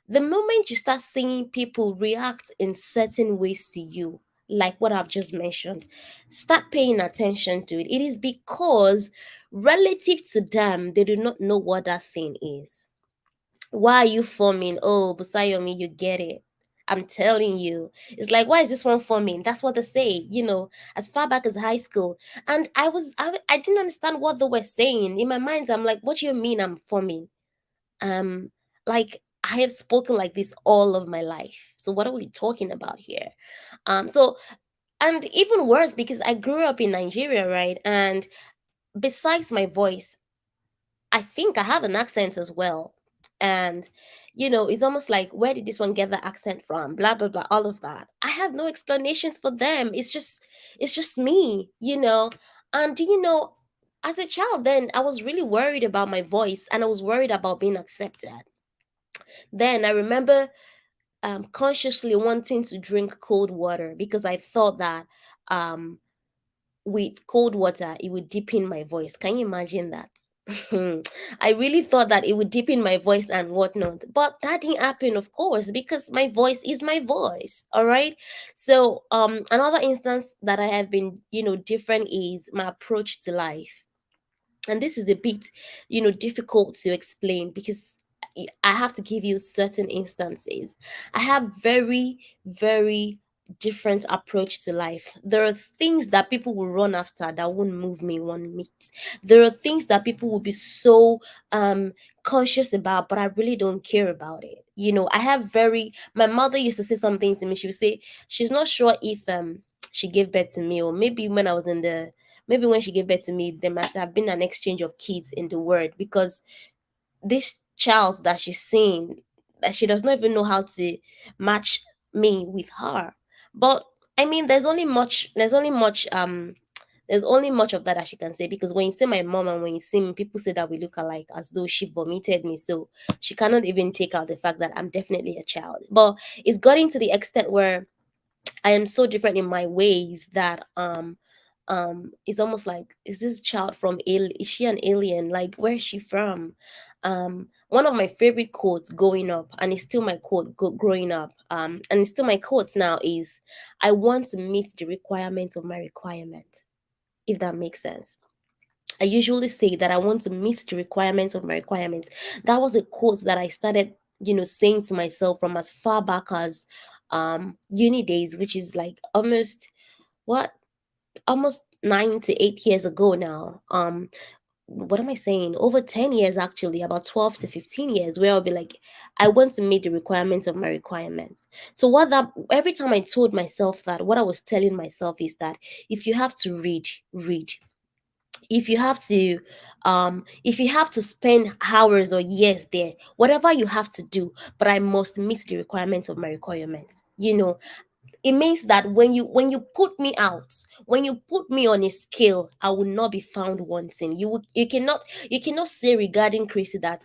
The moment you start seeing people react in certain ways to you, like what I've just mentioned, start paying attention to it. It is because relative to them, they do not know what that thing is. Why are you forming? Oh, Busayomi, you get it. I'm telling you. It's like, why is this one forming? That's what they say, as far back as high school. And I didn't understand what they were saying. In my mind, I'm like, what do you mean I'm forming? um like I have spoken like this all of my life, so what are we talking about here? So, and even worse, because I grew up in Nigeria, right? And besides my voice, I think I have an accent as well. And it's almost like, where did this one get the accent from? Blah blah blah, all of that. I have no explanations for them. It's just me. And as a child, then I was really worried about my voice, and I was worried about being accepted. Then I remember consciously wanting to drink cold water because I thought that um, with cold water it would deepen my voice. Can you imagine that? I really thought that it would deepen my voice and whatnot, but that didn't happen, of course, because my voice is my voice. All right. So, another instance that I have been, different is my approach to life. And this is a bit difficult to explain because I have to give you certain instances. I have very, very different approach to life. There are things that people will run after that won't move me one minute. There are things that people will be so conscious about, but I really don't care about it. I have very my mother used to say something to me. She would say she's not sure if she gave birth to me, or maybe when she gave birth to me, there might have been an exchange of kids in the word, because this child that she's seeing, that she does not even know how to match me with her. But I mean, there's only much of that she can say, because when you see my mom and when you see me, people say that we look alike as though she vomited me. So she cannot even take out the fact that I'm definitely a child. But it's gotten to the extent where I am so different in my ways that it's almost like, is this child from is she an alien? Like, where is she from? One of my favorite quotes growing up, and it's still my quote growing up, and it's still my quote now, is I want to meet the requirement of my requirement, if that makes sense. I usually say that I want to meet the requirements of my requirements. That was a quote that I started, saying to myself from as far back as uni days, which is like what almost 9 to 8 years ago now. What am I saying? Over 10 years, actually, about 12 to 15 years, where I'll be like, I want to meet the requirements of my requirements. So, every time I told myself that, what I was telling myself is that if you have to read, read. If you have to spend hours or years there, whatever you have to do, but I must meet the requirements of my requirements. It means that when you put me out, when you put me on a scale, I will not be found wanting. You cannot say regarding Chrissy that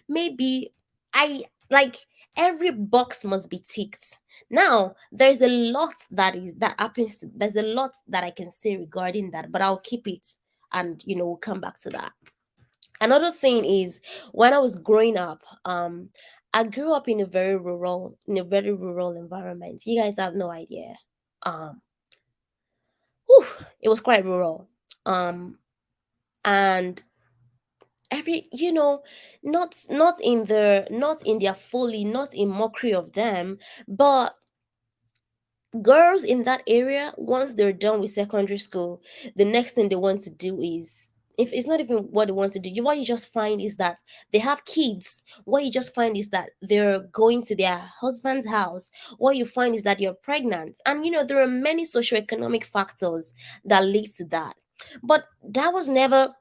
maybe I like, every box must be ticked. Now there's a lot that happens there's a lot that I can say regarding that, but I'll keep it, and we'll come back to that. Another thing is, when I was growing up, I grew up in a very rural environment. You guys have no idea. um whew, it was quite rural. um and every not in their folly, not in mockery of them, but girls in that area, once they're done with secondary school, the next thing they want to do is, if it's not even what they want to do, what you just find is that they have kids. What you just find is that they're going to their husband's house. What you find is that you're pregnant, and there are many socioeconomic factors that lead to that. But that was never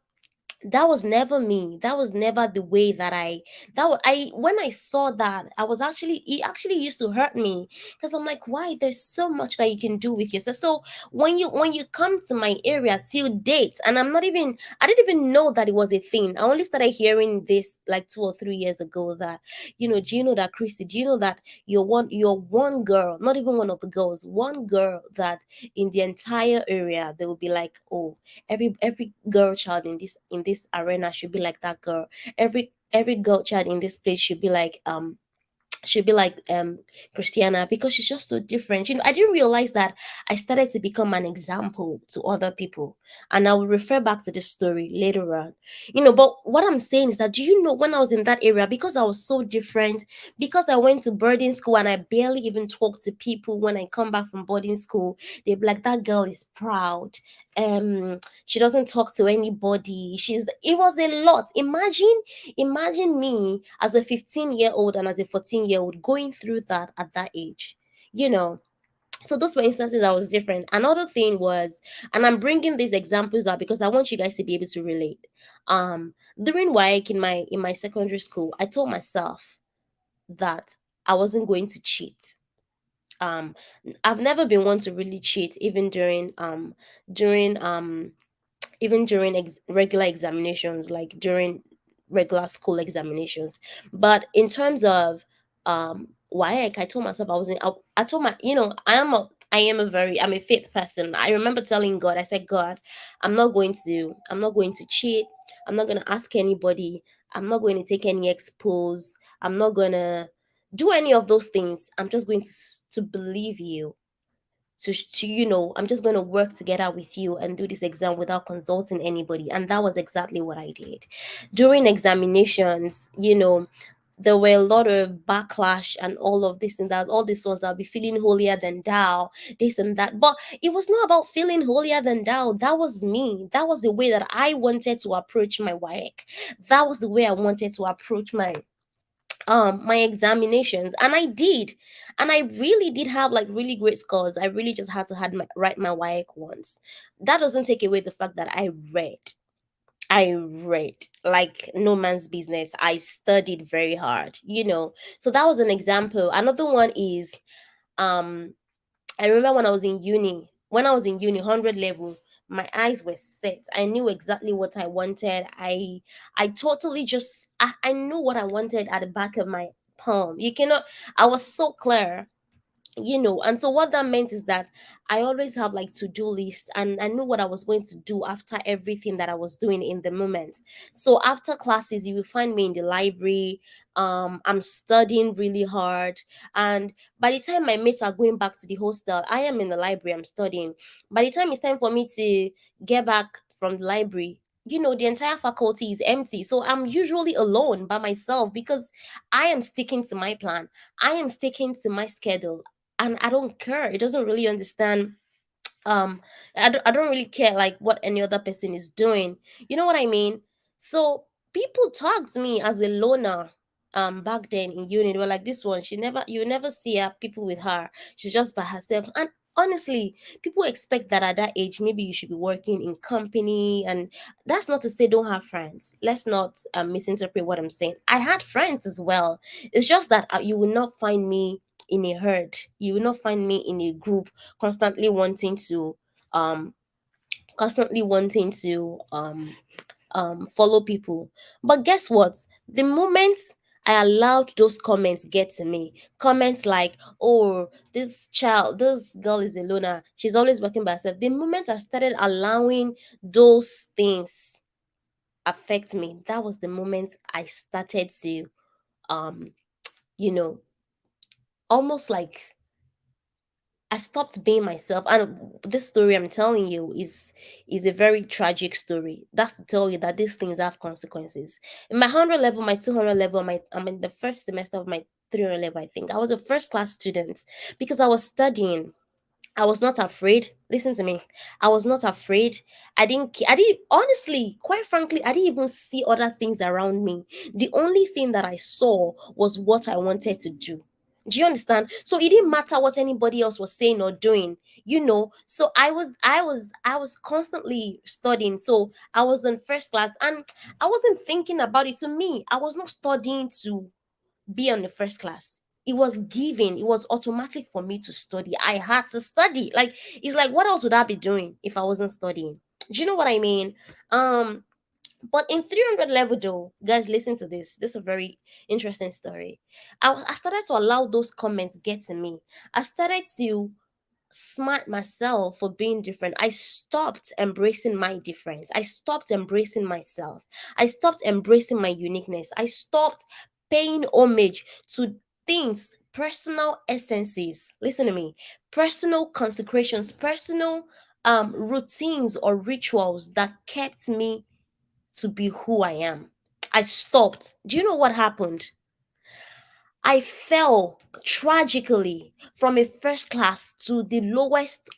me. That was never the way that I when I saw that, I was actually it actually used to hurt me, because I'm like, why? There's so much that you can do with yourself. So when you come to my area till date, and I didn't even know that it was a thing. I only started hearing this like 2 or 3 years ago, that do you know that, Chrissy, do you know that you're one girl, not even one of the girls, one girl that in the entire area they will be like, oh, every girl child in this arena should be like that girl. Every girl child in this place should be like Christiana, because she's just so different. I didn't realize that I started to become an example to other people. And I will refer back to this story later on. But what I'm saying is that, do you know, when I was in that area, because I was so different, because I went to boarding school and I barely even talk to people. When I come back from boarding school, they'd be like, that girl is proud. She doesn't talk to anybody. It was a lot. Imagine me as a 15-year-old and as a 14-year-old going through that at that age. You know, so those were instances that was different. Another thing was, and I'm bringing these examples up because I want you guys to be able to relate. During WAEC in my secondary school, I told myself that I wasn't going to cheat. Um, I've never been one to really cheat, during even during regular examinations, like during regular school examinations. But in terms of WAEC, I told myself I wasn't. I told my, I'm a faith person. I remember telling God, I said, God, I'm not going to cheat. I'm not gonna ask anybody. I'm not going to take any expose. I'm not gonna do any of those things. I'm just going to believe you, I'm just going to work together with you and do this exam without consulting anybody. And that was exactly what I did. During examinations, there were a lot of backlash and all of this and that, all these ones that'll be feeling holier than thou, this and that. But it was not about feeling holier than thou. That was me. That was the way that I wanted to approach my WAEC. That was the way I wanted to approach my examinations, and I did, and I really did have like really great scores. I really just had to write my WAEC once. That doesn't take away the fact that I read. I read like no man's business. I studied very hard, So that was an example. Another one is um I remember when I was in uni, 100 level, my eyes were set. I knew exactly what I wanted. I totally just I knew what I wanted at the back of my palm. You cannot I was so clear, and so what that meant is that I always have like to-do list, and I knew what I was going to do after everything that I was doing in the moment. So after classes, you will find me in the library. I'm studying really hard, and by the time my mates are going back to the hostel, I am in the library, I'm studying. By the time it's time for me to get back from the library, the entire faculty is empty, so I'm usually alone by myself because I am sticking to my plan. I am sticking to my schedule, and I don't care. It doesn't really understand. um I don't really care like what any other person is doing. You know what I mean? So people tagged me as a loner. Back then in uni, they were like, this one, she never you never see her people with her, she's just by herself. And honestly, people expect that at that age maybe you should be working in company. And that's not to say don't have friends. Let's not misinterpret what I'm saying. I had friends as well. It's just that you will not find me in a herd. You will not find me in a group constantly wanting to um constantly wanting to follow people. But guess what? The moment I allowed those comments get to me, comments like, oh, this girl is a loner, she's always working by herself. The moment I started allowing those things affect me, that was the moment I started to um you know almost like I stopped being myself. And this story I'm telling you is a very tragic story. That's to tell you that these things have consequences. In my 100 level, my 200 level, I'm in the first semester of my 300 level, I think. I was a first class student because I was studying. I was not afraid. Listen to me. I was not afraid. I didn't, honestly, quite frankly, I didn't even see other things around me. The only thing that I saw was what I wanted to do. Do you understand? So it didn't matter what anybody else was saying or doing, So I was constantly studying. So I was in first class and I wasn't thinking about it. To me, I was not studying to be on the first class. It was given, it was automatic for me to study. I had to study. Like, it's like, what else would I be doing if I wasn't studying? Do you know what I mean? um but in 300 level though, guys, listen to this. This is a very interesting story. I started to allow those comments get to me. I started to smart myself for being different. I stopped embracing my difference. I stopped embracing myself. I stopped embracing my uniqueness. I stopped paying homage to things, personal essences. Listen to me. Personal consecrations, personal routines or rituals that kept me to be who I am. I stopped. Do you know what happened? I fell tragically from a first class to the lowest.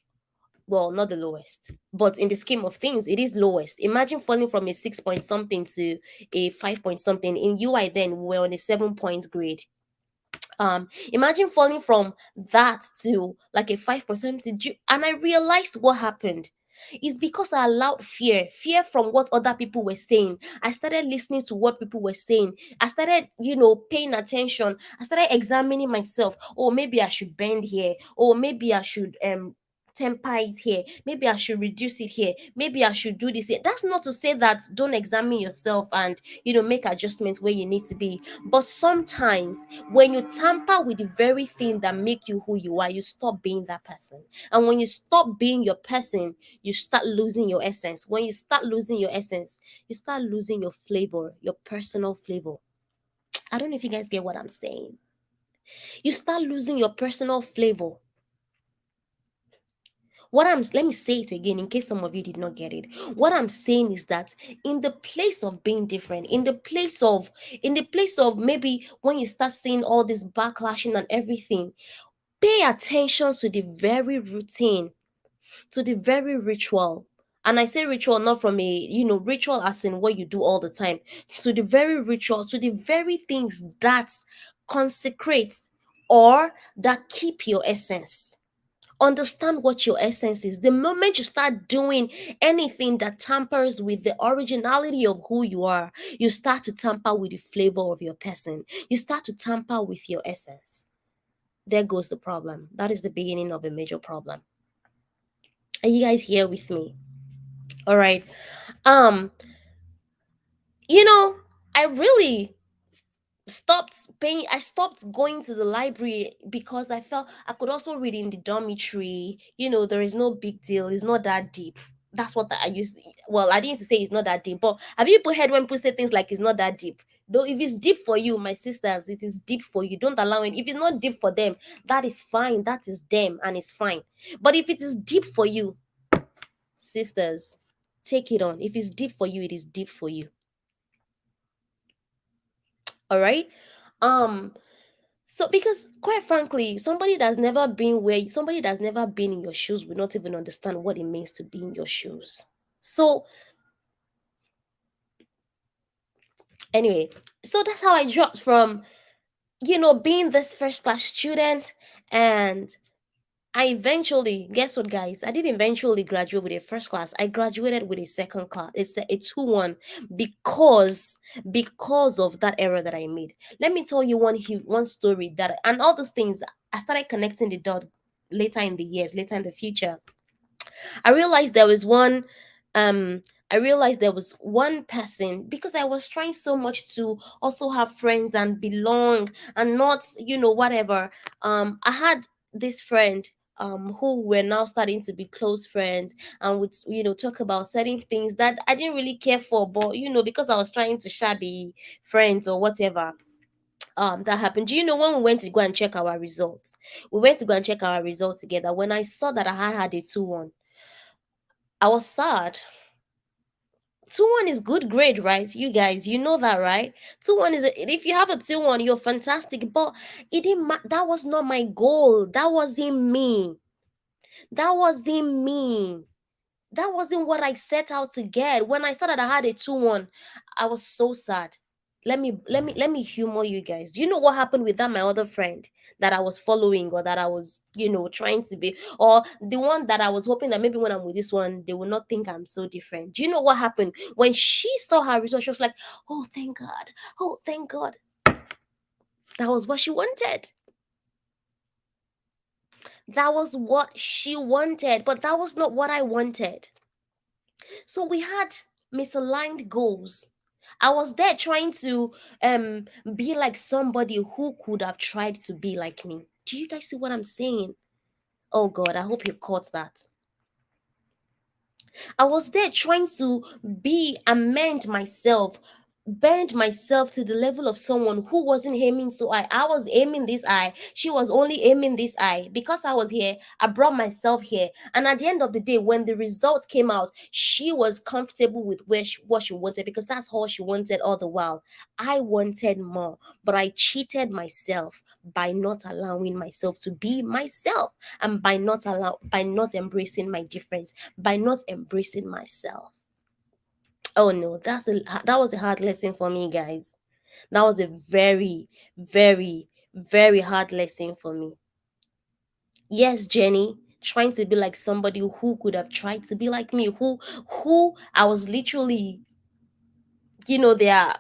Well, not the lowest, but in the scheme of things, it is lowest. Imagine falling from a 6 point something to a 5 point something. In UI, then we were on a 7 point grade. Imagine falling from that to like a 5 point something. And I realized what happened. It's because I allowed fear from what other people were saying. I started listening to what people were saying. I started, paying attention. I started examining myself. Oh, maybe I should bend here. Or maybe I should temper it here. Maybe I should reduce it here. Maybe I should do this here. That's not to say that don't examine yourself and make adjustments where you need to be. But sometimes when you tamper with the very thing that make you who you are, you stop being that person. And when you stop being your person, you start losing your essence. When you start losing your essence, you start losing your flavor, your personal flavor. I don't know if you guys get what I'm saying. You start losing your personal flavor. Let me say it again in case some of you did not get it. What I'm saying is that in the place of being different, in the place of maybe when you start seeing all this backlashing and everything, pay attention to the very routine, to the very ritual. And I say ritual not from ritual as in what you do all the time, to the very ritual, to the very things that consecrate or that keep your essence, Understand what your essence is. The moment you start doing anything that tampers with the originality of who you are, you start to tamper with the flavor of your person. You start to tamper with your essence. There goes the problem. That is the beginning of a major problem. Are you guys here with me? All right. Um, you know, I really I stopped going to the library because I felt I could also read in the dormitory. There is no big deal, it's not that deep. That's what I used. Well, I didn't used to say it's not that deep, but have you heard when people say things like it's not that deep? Though if it's deep for you, my sisters, it is deep for you. Don't allow it. If it's not deep for them, that is fine, that is them, and it's fine. But if it is deep for you, sisters, take it on. If it's deep for you, it is deep for you. All right. um So, because quite frankly, somebody that's never been in your shoes will not even understand what it means to be in your shoes. So, anyway, so that's how I dropped from, being this first class student. And I eventually, guess what, guys? I didn't eventually graduate with a first class. I graduated with a second class. It's a 2-1 because because of that error that I made. Let me tell you one story that, and all those things. I started connecting the dot later in the years, later in the future. I realized there was one um I realized there was one person, because I was trying so much to also have friends and belong and not, whatever. I had this friend who were now starting to be close friends, and would, talk about certain things that I didn't really care for, but because I was trying to shabby friends or whatever. That happened. Do you know when we went to go and check our results? We went to go and check our results together. When I saw that I had a 2-1, I was sad. 2-1 is good grade, right? You guys, you know that, right? 2-1 if you have a 2-1, you're fantastic. But it didn't that was not my goal. That wasn't me. That wasn't me. That wasn't what I set out to get. When I saw that I had a 2-1, I was so sad. Let me humor you guys. Do you know what happened with that my other friend that I was following, or that I was, trying to be, or the one that I was hoping that maybe when I'm with this one, they will not think I'm so different? Do you know what happened? When she saw her result, she was like, "Oh, thank God. Oh, thank God." That was what she wanted. That was what she wanted, but that was not what I wanted. So we had misaligned goals. I was there trying to be like somebody who could have tried to be like me. Do you guys see what I'm saying? Oh God, I hope you caught that. I was there trying to amend myself, bend myself to the level of someone who wasn't aiming so high. I was aiming this eye. She was only aiming this eye. Because I was here, I brought myself here. And at the end of the day, when the results came out, she was comfortable with what she wanted, because that's all she wanted all the while. I wanted more, but I cheated myself by not allowing myself to be myself, and by not embracing my difference, by not embracing myself. Oh no, that was a hard lesson for me, guys. That was a very, very, very hard lesson for me. Yes, Jenny, trying to be like somebody who could have tried to be like me, who I was literally, you know, their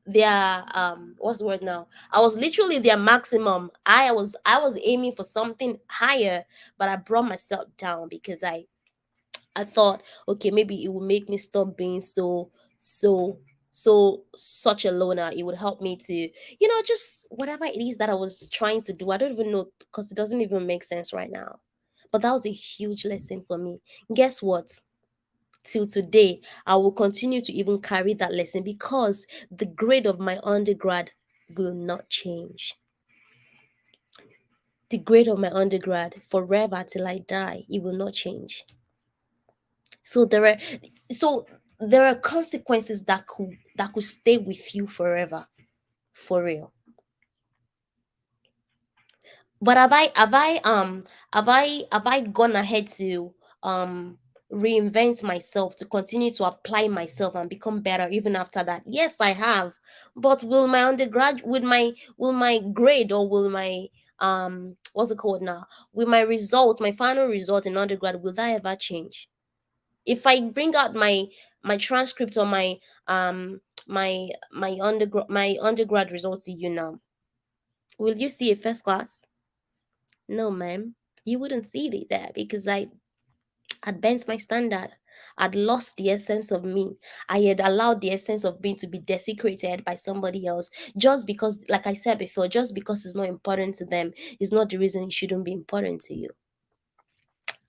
what's the word now? I was literally their maximum. I was aiming for something higher, but I brought myself down because I thought, okay, maybe it will make me stop being such a loner. It would help me to, just whatever it is that I was trying to do. I don't even know, because it doesn't even make sense right now. But that was a huge lesson for me. Guess what? Till today, I will continue to even carry that lesson, because the grade of my undergrad will not change. The grade of my undergrad forever till I die, it will not change. So so there are consequences that could stay with you forever, for real. But have I gone ahead to reinvent myself, to continue to apply myself and become better even after that? Yes, I have. But will my grade, or will my what's it called now, with my results, my final results in undergrad, will that ever change? If I bring out my transcript or um my undergrad results to you now, will you see a first class? No, ma'am. You wouldn't see it there because I'd bent my standard. I'd lost the essence of me. I had allowed the essence of me to be desecrated by somebody else just because, like I said before, just because it's not important to them is not the reason it shouldn't be important to you.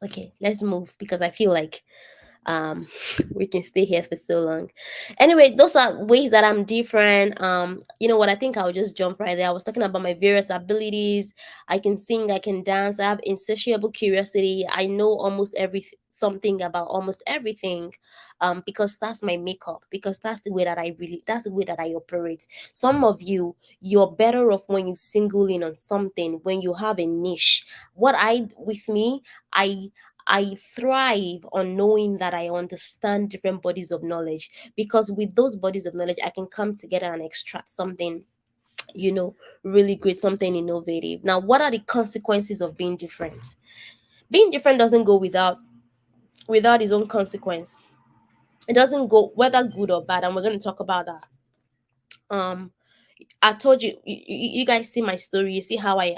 Okay, let's move because I feel like um we can stay here for so long. Anyway, those are ways that I'm different. You know what, I think I'll just jump right there. I was talking about my various abilities. I can sing, I can dance, I have insatiable curiosity, I know almost every something about almost everything, because that's my makeup, because that's the way that that's the way that I operate. Some of you, you're better off when you single in on something, when you have a niche. What I with me, I I thrive on knowing that I understand different bodies of knowledge, because with those bodies of knowledge, I can come together and extract something, you know, really great, something innovative. Now, what are the consequences of being different? Being different doesn't go without its own consequence. It doesn't go whether good or bad, and we're going to talk about that. Um, I told you, you guys see my story. You see how I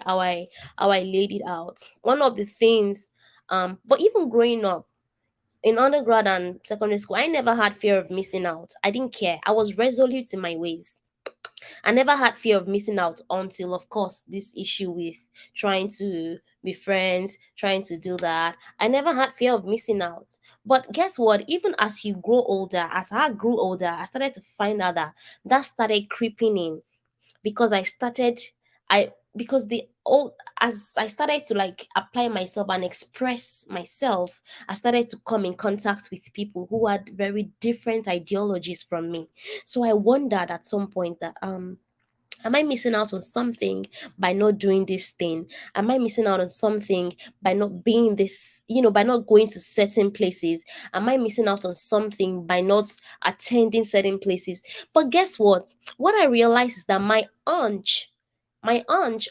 laid it out. One of the things, but even growing up in undergrad and secondary school, I never had fear of missing out. I didn't care. I was resolute in my ways. I never had fear of missing out until, of course, this issue with trying to be friends, trying to do that. I never had fear of missing out. But guess what? Even as you grow older, as I grew older, I started to find out that that started creeping in, because I because the old as I started to like apply myself and express myself, I started to come in contact with people who had very different ideologies from me. So I wondered at some point that am I missing out on something by not doing this thing? Am I missing out on something by not being this, by not going to certain places? Am I missing out on something by not attending certain places? But guess what? What I realized is that my hunch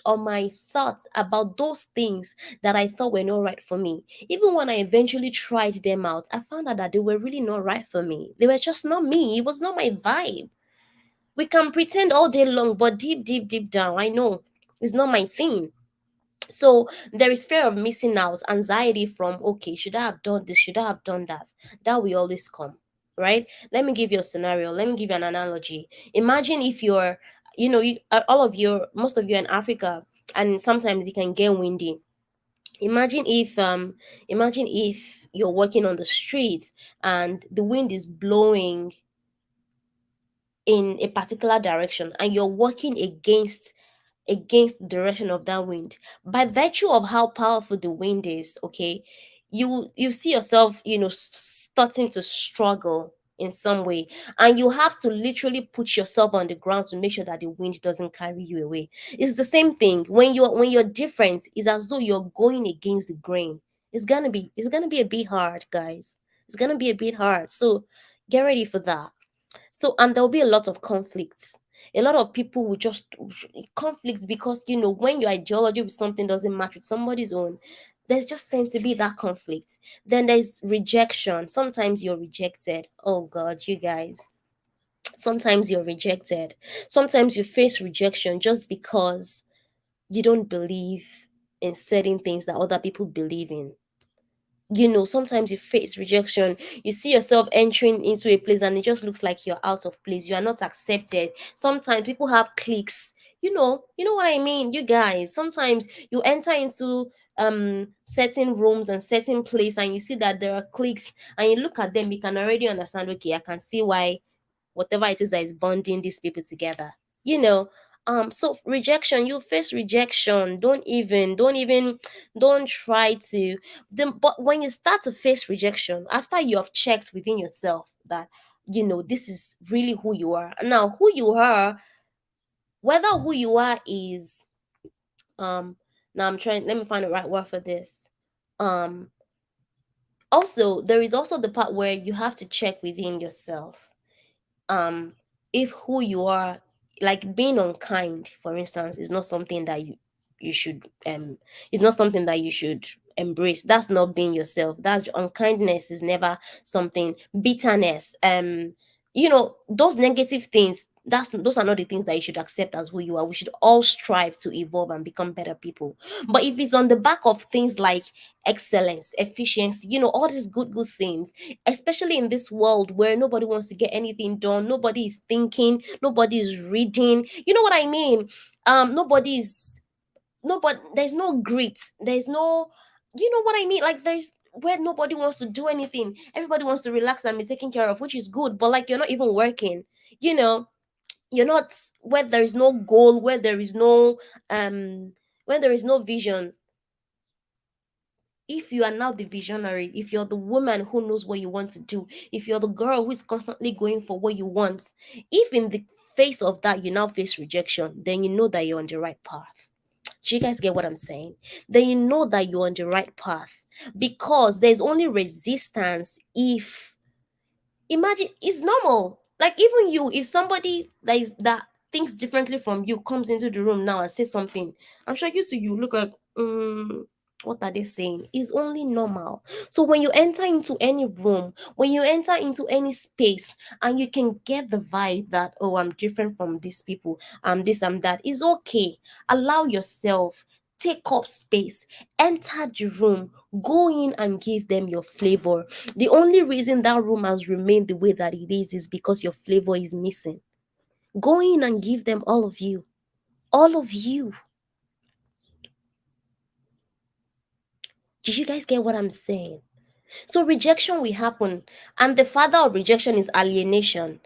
or my thoughts about those things that I thought were not right for me, even when I eventually tried them out, I found out that they were really not right for me. They were just not me. It was not my vibe. We can pretend all day long, but deep, deep, deep down, I know it's not my thing. So there is fear of missing out, anxiety from, okay, should I have done this? Should I have done that? That will always come, right? Let me give you a scenario. Let me give you an analogy. Imagine if you're, all of you, most of you in Africa, and sometimes it can get windy. Imagine if you're walking on the street and the wind is blowing in a particular direction and you're walking against the direction of that wind. By virtue of how powerful the wind is, okay, you see yourself, starting to struggle in some way, and you have to literally put yourself on the ground to make sure that the wind doesn't carry you away. It's the same thing when you're different. It's as though you're going against the grain. It's gonna be a bit hard, guys. It's gonna be a bit hard, so get ready for that. So, and there'll be a lot of conflicts. A lot of people will just conflicts because when your ideology with something doesn't match with somebody's own, there's just tends to be that conflict. Then there's rejection. Sometimes you're rejected. Oh God, you guys. Sometimes you're rejected. Sometimes you face rejection just because you don't believe in certain things that other people believe in. Sometimes you face rejection. You see yourself entering into a place and it just looks like you're out of place. You are not accepted. Sometimes people have cliques. You know what I mean, you guys. Sometimes you enter into certain rooms and certain place and you see that there are cliques and you look at them, you can already understand, okay, I can see why whatever it is that is bonding these people together. you know so rejection, you face rejection. Don't try to but when you start to face rejection, after you have checked within yourself that this is really who you are now, who you are, whether who you are is now I'm trying, let me find the right word for this. um Also, there is also the part where you have to check within yourself, um if who you are, like being unkind, for instance, is not something that you should it's not something that you should embrace. That's not being yourself. That's unkindness is never something. Bitterness, those negative things, those are not the things that you should accept as who you are. We should all strive to evolve and become better people. But if it's on the back of things like excellence, efficiency, all these good things, especially in this world where nobody wants to get anything done, nobody is thinking, nobody is reading, you know what I mean? Nobody's nobody There's no grit, there's no, you know what I mean, like there's where nobody wants to do anything, everybody wants to relax and be taken care of, which is good, but like you're not even working, you know you're not, where there is no goal, where there is no when there is no vision. If you are now the visionary, if you're the woman who knows what you want to do, if you're the girl who is constantly going for what you want, if in the face of that you now face rejection, then you know that you're on the right path. Do you guys get what I'm saying? Then you know that you're on the right path, because there's only resistance if, imagine, it's normal. Like even you, if somebody that thinks differently from you comes into the room now and says something, I'm sure you look like, what are they saying? Is only normal. So when you enter into any room, when you enter into any space, and you can get the vibe that, oh, I'm different from these people, this, I'm that, is okay. Allow yourself, take up space, enter the room, go in and give them your flavor. The only reason that room has remained the way that it is because your flavor is missing. Go in and give them all of you. All of you. Do you guys get what I'm saying? So rejection will happen, and the father of rejection is alienation.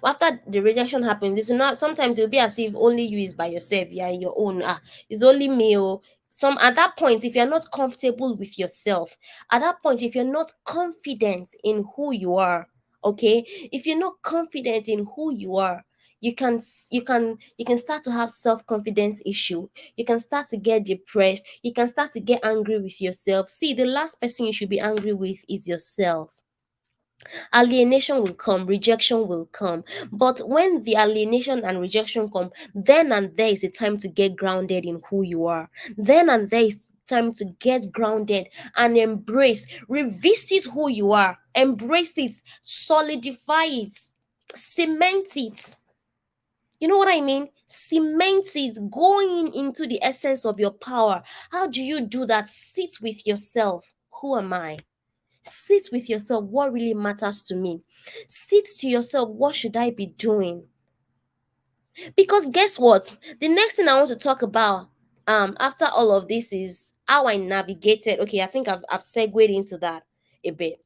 After the rejection happens, it's not, sometimes it'll be as if only you is by yourself, you're in your own. It's only me. Or some, at that point, if you're not comfortable with yourself, at that point, if you're not confident in who you are, okay, if you're not confident in who you are, you can start to have self-confidence issue. You can start to get depressed. You can start to get angry with yourself. See, the last person you should be angry with is yourself. Alienation will come, rejection will come. But when the alienation and rejection come, then and there is a time to get grounded in who you are. Then and there is time to get grounded and embrace, revisit who you are, embrace it, solidify it, cement it. You know what I mean? Cement it, going into the essence of your power. How do you do that? Sit with yourself. Who am I? Sit with yourself. What really matters to me? Sit to yourself. What should I be doing? Because guess what? The next thing I want to talk about after all of this is how I navigated. Okay, I think I've segued into that a bit.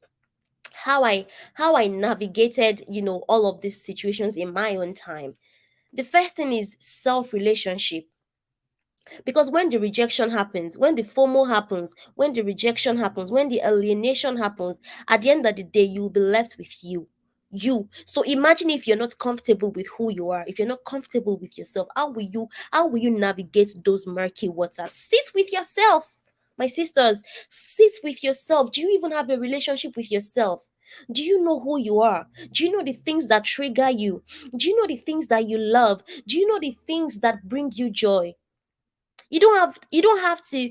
How I navigated, all of these situations in my own time. The first thing is self relationship. Because when the rejection happens, when the FOMO happens, when the rejection happens, when the alienation happens, at the end of the day, you'll be left with you. So imagine if you're not comfortable with who you are, if you're not comfortable with yourself, how will you navigate those murky waters? Sit with yourself. My sisters, sit with yourself. Do you even have a relationship with yourself? Do you know who you are? Do you know the things that trigger you? Do you know the things that you love? Do you know the things that bring you joy? You don't have to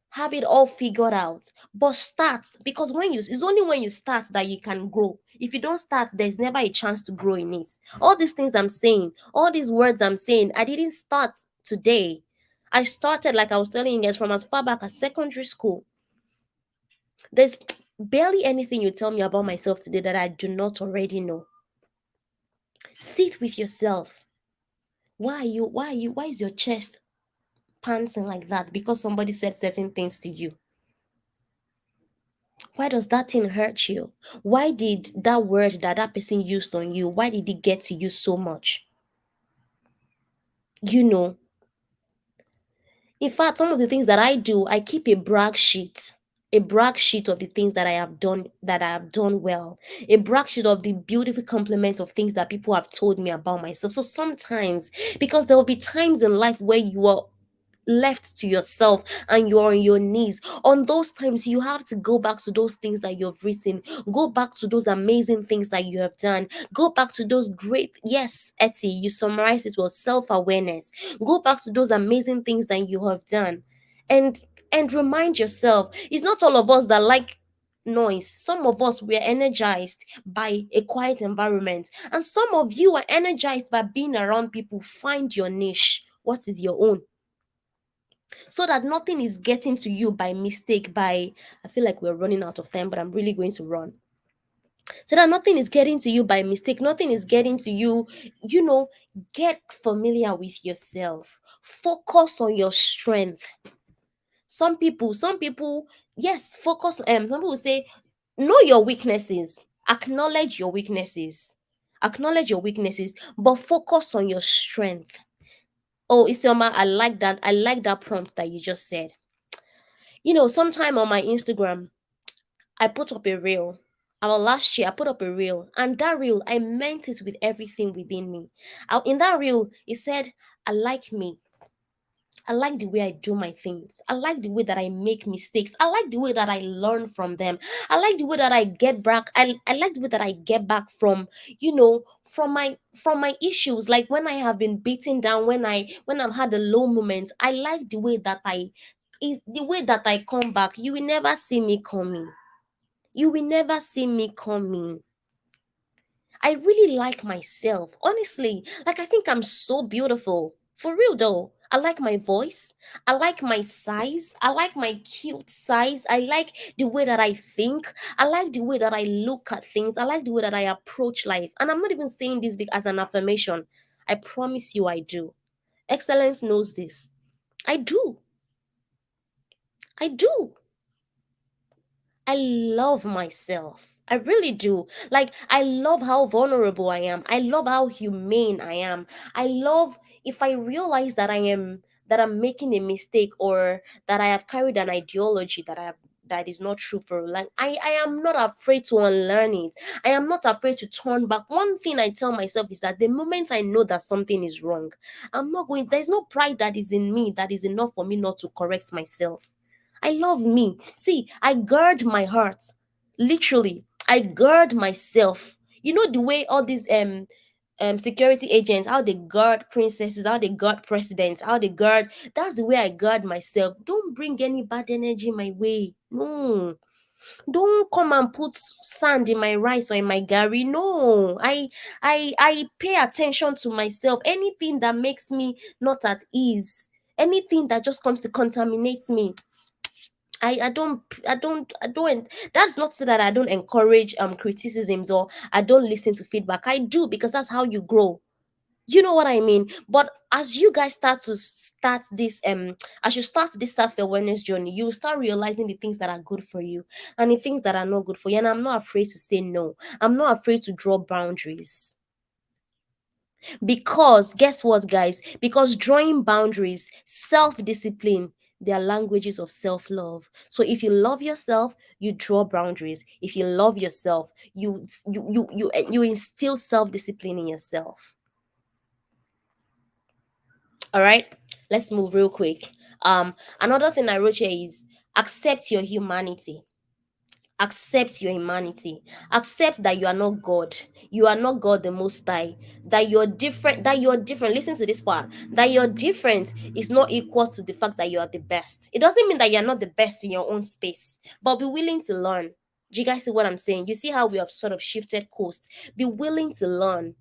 have it all figured out, but start, because it's only when you start that you can grow. If you don't start, there's never a chance to grow in it. All these things I'm saying, all these words I'm saying, I didn't start today. I started, like I was telling you guys, from as far back as secondary school. There's barely anything you tell me about myself today that I do not already know. Sit with yourself. Why is your chest panting like that because somebody said certain things to you? Why does that thing hurt you? Why did that word that person used on you, why did it get to you so much? you know in fact, some of the things that I do, I keep a brag sheet of the things that I have done well, a brag sheet of the beautiful compliments of things that people have told me about myself. So sometimes, because there will be times in life where left to yourself and you're on your knees, on those times you have to go back to those things that you've written, go back to those amazing things that you have done, go back to those great, yes, Etty, you summarized it well, self-awareness. Go back to those amazing things that you have done, and remind yourself, it's not all of us that like noise. Some of us, we are energized by a quiet environment, and some of you are energized by being around people. Find your niche. What is your own? So that nothing is getting to you by mistake. By, I feel like we're running out of time, but I'm really going to run. So that nothing is getting to you by mistake, nothing is getting to you, you know. Get familiar with yourself, focus on your strength. Some people, yes, focus. Some people say, know your weaknesses, acknowledge your weaknesses, but focus on your strength. Oh, Isioma, I like that prompt that you just said. Sometime on my Instagram, I put up a reel. Our last year, I put up a reel, and that reel, I meant it with everything within me. In that reel, it said, I like me. I like the way I do my things. I like the way that I make mistakes. I like the way that I learn from them. I like the way that I get back. I like the way that I get back from, from my issues. Like when I have been beaten down, when I've had a low moment, I like the way that I come back. You will never see me coming. You will never see me coming. I really like myself. Honestly, like I think I'm so beautiful. For real though. I like my voice. I like my size. I like my cute size. I like the way that I think. I like the way that I look at things. I like the way that I approach life. And I'm not even saying this as an affirmation. I promise you I do. Excellence knows this. I do. I do. I love myself. I really do. Like, I love how vulnerable I am. I love how humane I am. I love if I realize that I'm making a mistake, or that I have carried an ideology that is not true for like I am not afraid to unlearn it. I am not afraid to turn back. One thing I tell myself is that the moment I know that something is wrong, there's no pride that is in me that is enough for me not to correct myself. I love me. See, I guard my heart. Literally, I guard myself. You know the way all these security agents, how they guard princesses, how they guard presidents, how they guard. That's the way I guard myself. Don't bring any bad energy my way. No. Don't come and put sand in my rice or in my gari. No. I pay attention to myself. Anything that makes me not at ease, anything that just comes to contaminate me, I don't. That's not so that I don't encourage criticisms, or I don't listen to feedback. I do, because that's how you grow. You know what I mean? But as you guys as you start this self-awareness journey, you will start realizing the things that are good for you and the things that are not good for you. And I'm not afraid to say no. I'm not afraid to draw boundaries. Because guess what, guys? Because drawing boundaries, self-discipline, they are languages of self-love. So if you love yourself, you draw boundaries. If you love yourself, you instill self-discipline in yourself. All right, let's move real quick. Another thing I wrote here is accept your humanity. Accept your humanity. Accept that you are not God. You are not God the Most High. That you're different. That you're different. Listen to this part. That you're different is not equal to the fact that you are the best. It doesn't mean that you're not the best in your own space, but be willing to learn. Do you guys see what I'm saying? You see how we have sort of shifted coast. Be willing to learn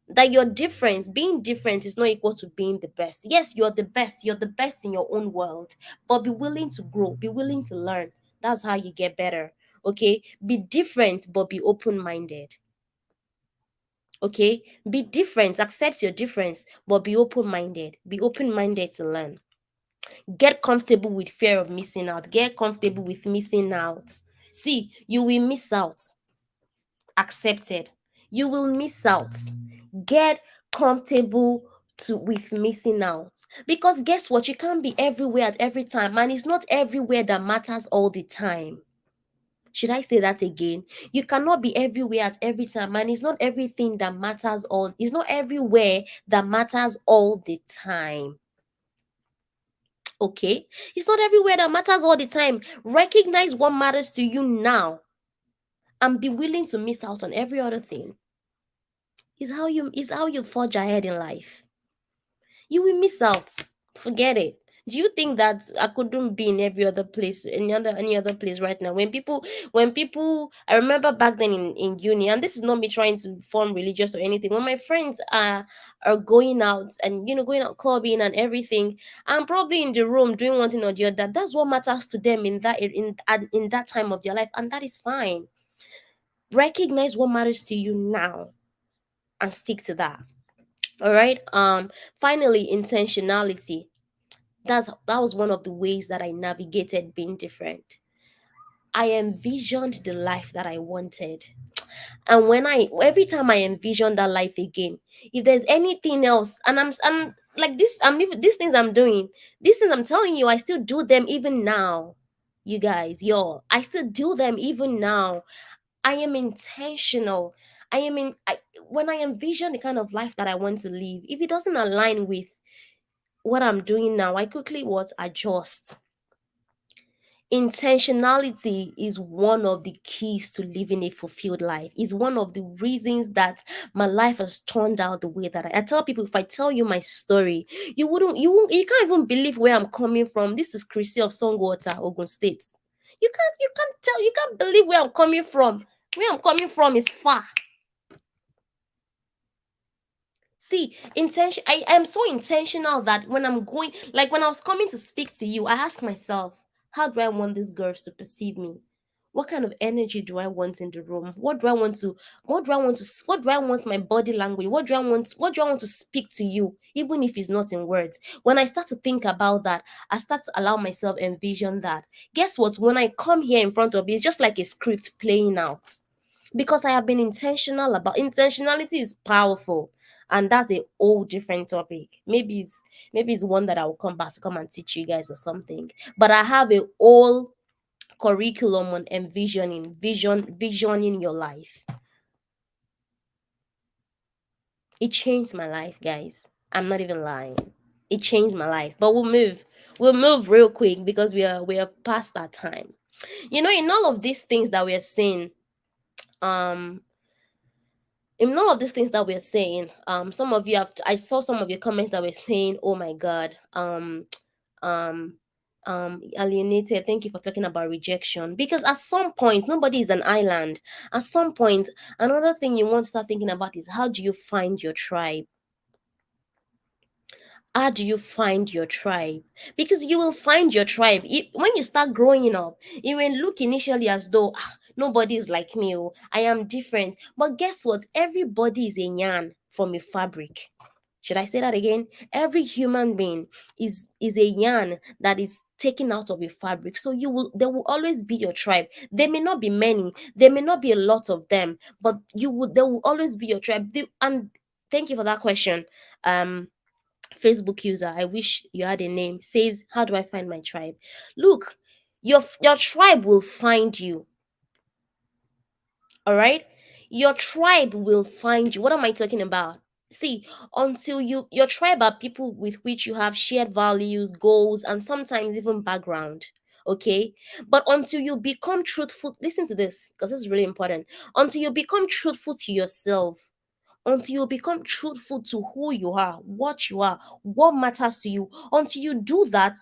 that you're different. Being different is not equal to being the best. Yes, you're the best. You're the best in your own world, but be willing to grow. Be willing to learn. That's how you get better. Okay, be different, but be open-minded. Okay, be different, accept your difference, but be open-minded. Be open-minded to learn. Get comfortable with fear of missing out. Get comfortable with missing out. See, you will miss out. Accept it. You will miss out. Get comfortable with missing out, because guess what, you can't be everywhere at every time, and it's not everywhere that matters all the time. Should I say that again? You cannot be everywhere at every time, and it's not everything that matters all. It's not everywhere that matters all the time. Okay? It's not everywhere that matters all the time. Recognize what matters to you now and be willing to miss out on every other thing. Is how you forge ahead in life. You will miss out. Forget it. Do you think that I couldn't be in every other place, any other place right now? When people, I remember back then in uni, and this is not me trying to form religious or anything. When my friends are going out and going out clubbing and everything, I'm probably in the room doing one thing or the other. That's what matters to them in that time of their life, and that is fine. Recognize what matters to you now and stick to that. All right. Finally, intentionality. That was one of the ways that I navigated being different. I envisioned the life that I wanted. And when I every time I envision that life again, if there's anything else, and I'm like this, these things I'm doing, these things I'm telling you, I still do them even now. You guys, I still do them even now. I am intentional. I am in I, when I envision the kind of life that I want to live, if it doesn't align with what I'm doing now, I quickly what adjust. Intentionality is one of the keys to living a fulfilled life. Is one of the reasons that my life has turned out the way that I tell people. If I tell you my story, you can't even believe where I'm coming from. This is Chrissie of Songwater, Ogun State. You can't believe where I'm coming from. Where I'm coming from is far. See, intention. I am so intentional that when I'm going, like when I was coming to speak to you, I ask myself, how do I want these girls to perceive me? What kind of energy do I want in the room? What do I want my body language? What do I want to speak to you, even if it's not in words? When I start to think about that, I start to allow myself envision that. Guess what? When I come here in front of you, it's just like a script playing out because I have been intentional about intentionality is powerful, and that's a whole different topic. Maybe it's one that I will come back to come and teach you guys or something. But I have a whole curriculum on envisioning, visioning your life. It changed my life, guys. I'm not even lying. It changed my life. But we'll move real quick because we are past that time. In all of these things that we are saying, um in all of these things that we're saying, some of you have I saw some of your comments that were saying, oh my god, um alienated. Thank you for talking about rejection, because at some point nobody is an island. At some point, another thing you want to start thinking about is, how do you find your tribe? How do you find your tribe? Because you will find your tribe when you start growing up. It will look initially as though, nobody is like me, oh, I am different. But guess what? Everybody is a yarn from a fabric. Should I say that again? Every human being is a yarn that is taken out of a fabric. So there will always be your tribe. There may not be many, there may not be a lot of them, but there will always be your tribe. And thank you for that question. Facebook user, I wish you had a name, says, how do I find my tribe? Look, your tribe will find you. All right? Your tribe will find you. What am I talking about? See, until your tribe are people with which you have shared values, goals, and sometimes even background. Okay? But until you become truthful, listen to this because this is really important. Until you become truthful to yourself, until you become truthful to who you are, what matters to you, until you do that,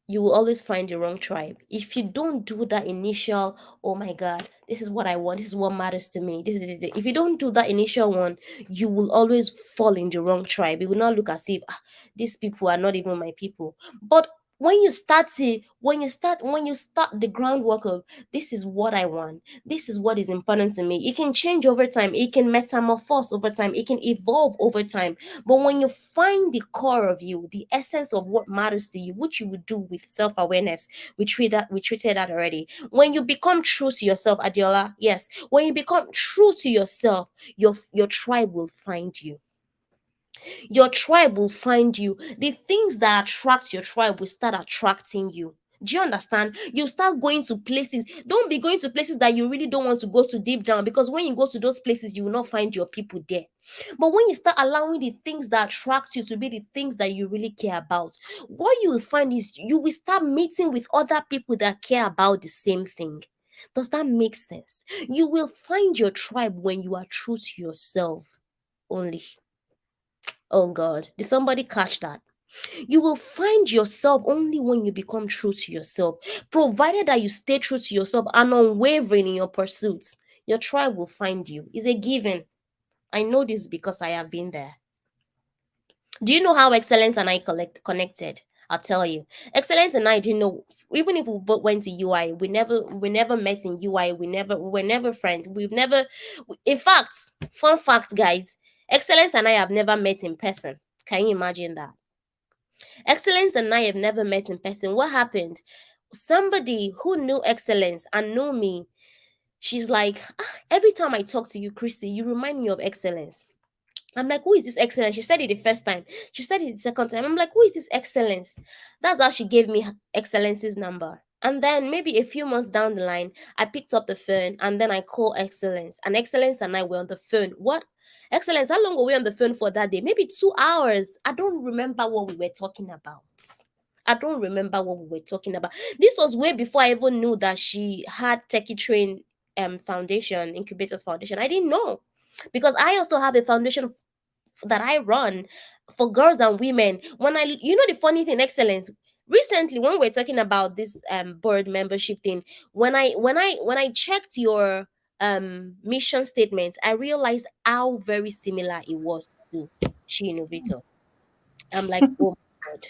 you will always find the wrong tribe. If you don't do that initial, oh my god, this is what I want, this is what matters to me, if you don't do that initial one, you will always fall in the wrong tribe. It will not look as if, these people are not even my people. But when you start the groundwork of, this is what I want, this is what is important to me, it can change over time, it can metamorphose over time, it can evolve over time. But when you find the core of you, the essence of what matters to you, which you would do with self-awareness, we treated that already. When you become true to yourself, Adiola, yes, when you become true to yourself, your tribe will find you. Your tribe will find you. The things that attract your tribe will start attracting you. Do you understand? You start going to places. Don't be going to places that you really don't want to go to deep down, because when you go to those places, you will not find your people there. But when you start allowing the things that attract you to be the things that you really care about, what you will find is you will start meeting with other people that care about the same thing. Does that make sense? You will find your tribe when you are true to yourself only. Oh God, did somebody catch that? You will find yourself only when you become true to yourself, provided that you stay true to yourself and unwavering in your pursuits. Your tribe will find you. It's a given. I know this because I have been there. Do you know how Excellence and I connected? I'll tell you. Excellence and I didn't know. Even if we both went to UI, we never met in UI. We were never friends. We've never. In fact, fun fact, guys, Excellence and I have never met in person. Can you imagine that? Excellence and I have never met in person. What happened? Somebody who knew Excellence and knew me, she's like, every time I talk to you, Chrissy, you remind me of Excellence. I'm like, who is this Excellence? She said it the first time. She said it the second time. I'm like, who is this Excellence? That's how she gave me Excellence's number. And then maybe a few months down the line, I picked up the phone and then I called Excellence. And Excellence and I were on the phone. What? Excellence, how long were we on the phone for that day? Maybe 2 hours. I don't remember what we were talking about. I don't remember what we were talking about. This was way before I even knew that she had Techie Train foundation, incubators foundation. I didn't know because I also have a foundation that I run for girls and women. When the funny thing, Excellence, recently when we're talking about this board membership thing, when I checked your mission statement, I realized how very similar it was to She Innovator. I'm like, oh my God.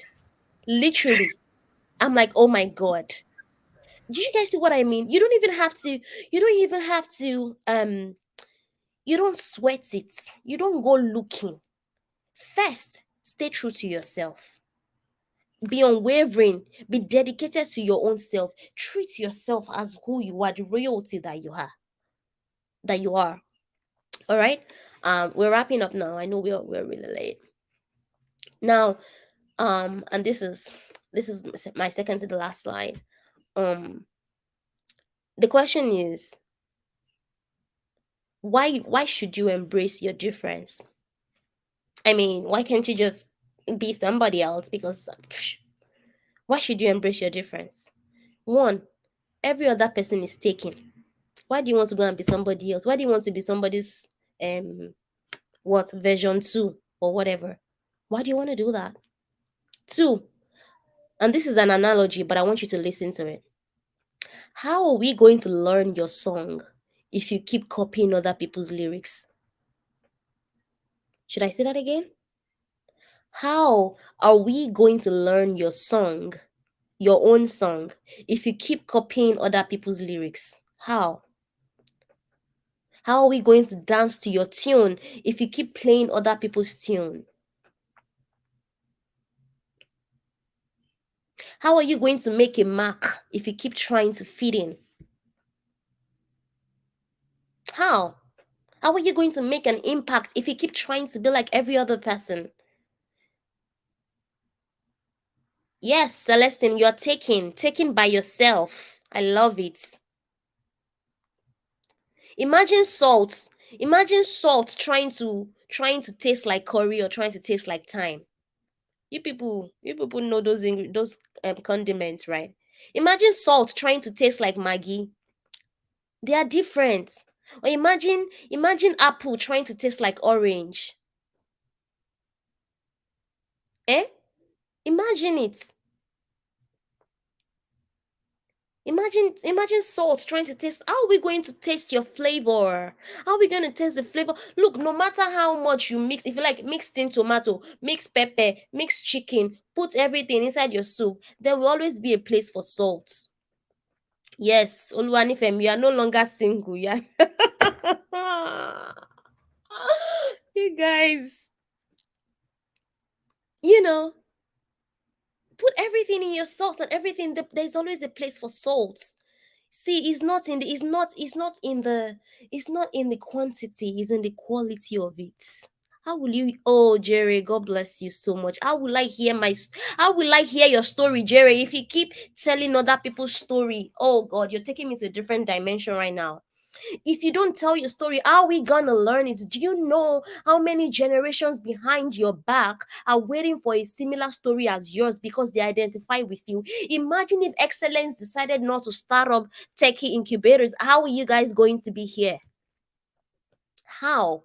Literally. I'm like, oh my God. Do you guys see what I mean? You don't sweat it. You don't go looking. First, stay true to yourself. Be unwavering. Be dedicated to your own self. Treat yourself as who you are, the royalty that you are. That you are. All right. We're wrapping up now. I know we're really late. Now, and this is my second to the last slide. The question is, why should you embrace your difference? I mean, why can't you just be somebody else? Because why should you embrace your difference? One, every other person is taken. Why do you want to go and be somebody else? Why do you want to be somebody's version 2 or whatever? Why do you want to do that? Two, and this is an analogy, but I want you to listen to it. How are we going to learn your song if you keep copying other people's lyrics? Should I say that again? How are we going to learn your song, your own song, if you keep copying other people's lyrics? How? How are we going to dance to your tune if you keep playing other people's tune? How are you going to make a mark if you keep trying to fit in? How? How are you going to make an impact if you keep trying to be like every other person? Yes, Celestine, you're taken by yourself. I love it. Imagine salt. Imagine salt trying to taste like curry or trying to taste like thyme. You people know those condiments, right? Imagine salt trying to taste like Maggi. They are different. Or imagine apple trying to taste like orange. Eh? Imagine it. Imagine salt trying to taste. How are we going to taste your flavor? How are we going to taste the flavor? Look, no matter how much you mix, if you like mixed in tomato, mix pepper, mix chicken, put everything inside your soup, there will always be a place for salt. Yes, Oluwanifem, you are no longer single. You you guys, you know, put everything in your sauce and everything. There's always a place for salt. See, it's not in the quantity, it's in the quality of it. How will you? Oh, Jerry, God bless you so much. How will I hear your story, Jerry, if you keep telling other people's story? Oh God, you're taking me to a different dimension right now. If you don't tell your story, how are we gonna learn it? Do you know how many generations behind your back are waiting for a similar story as yours because they identify with you? Imagine if excellence decided not to start up techie incubators. How are you guys going to be here? How?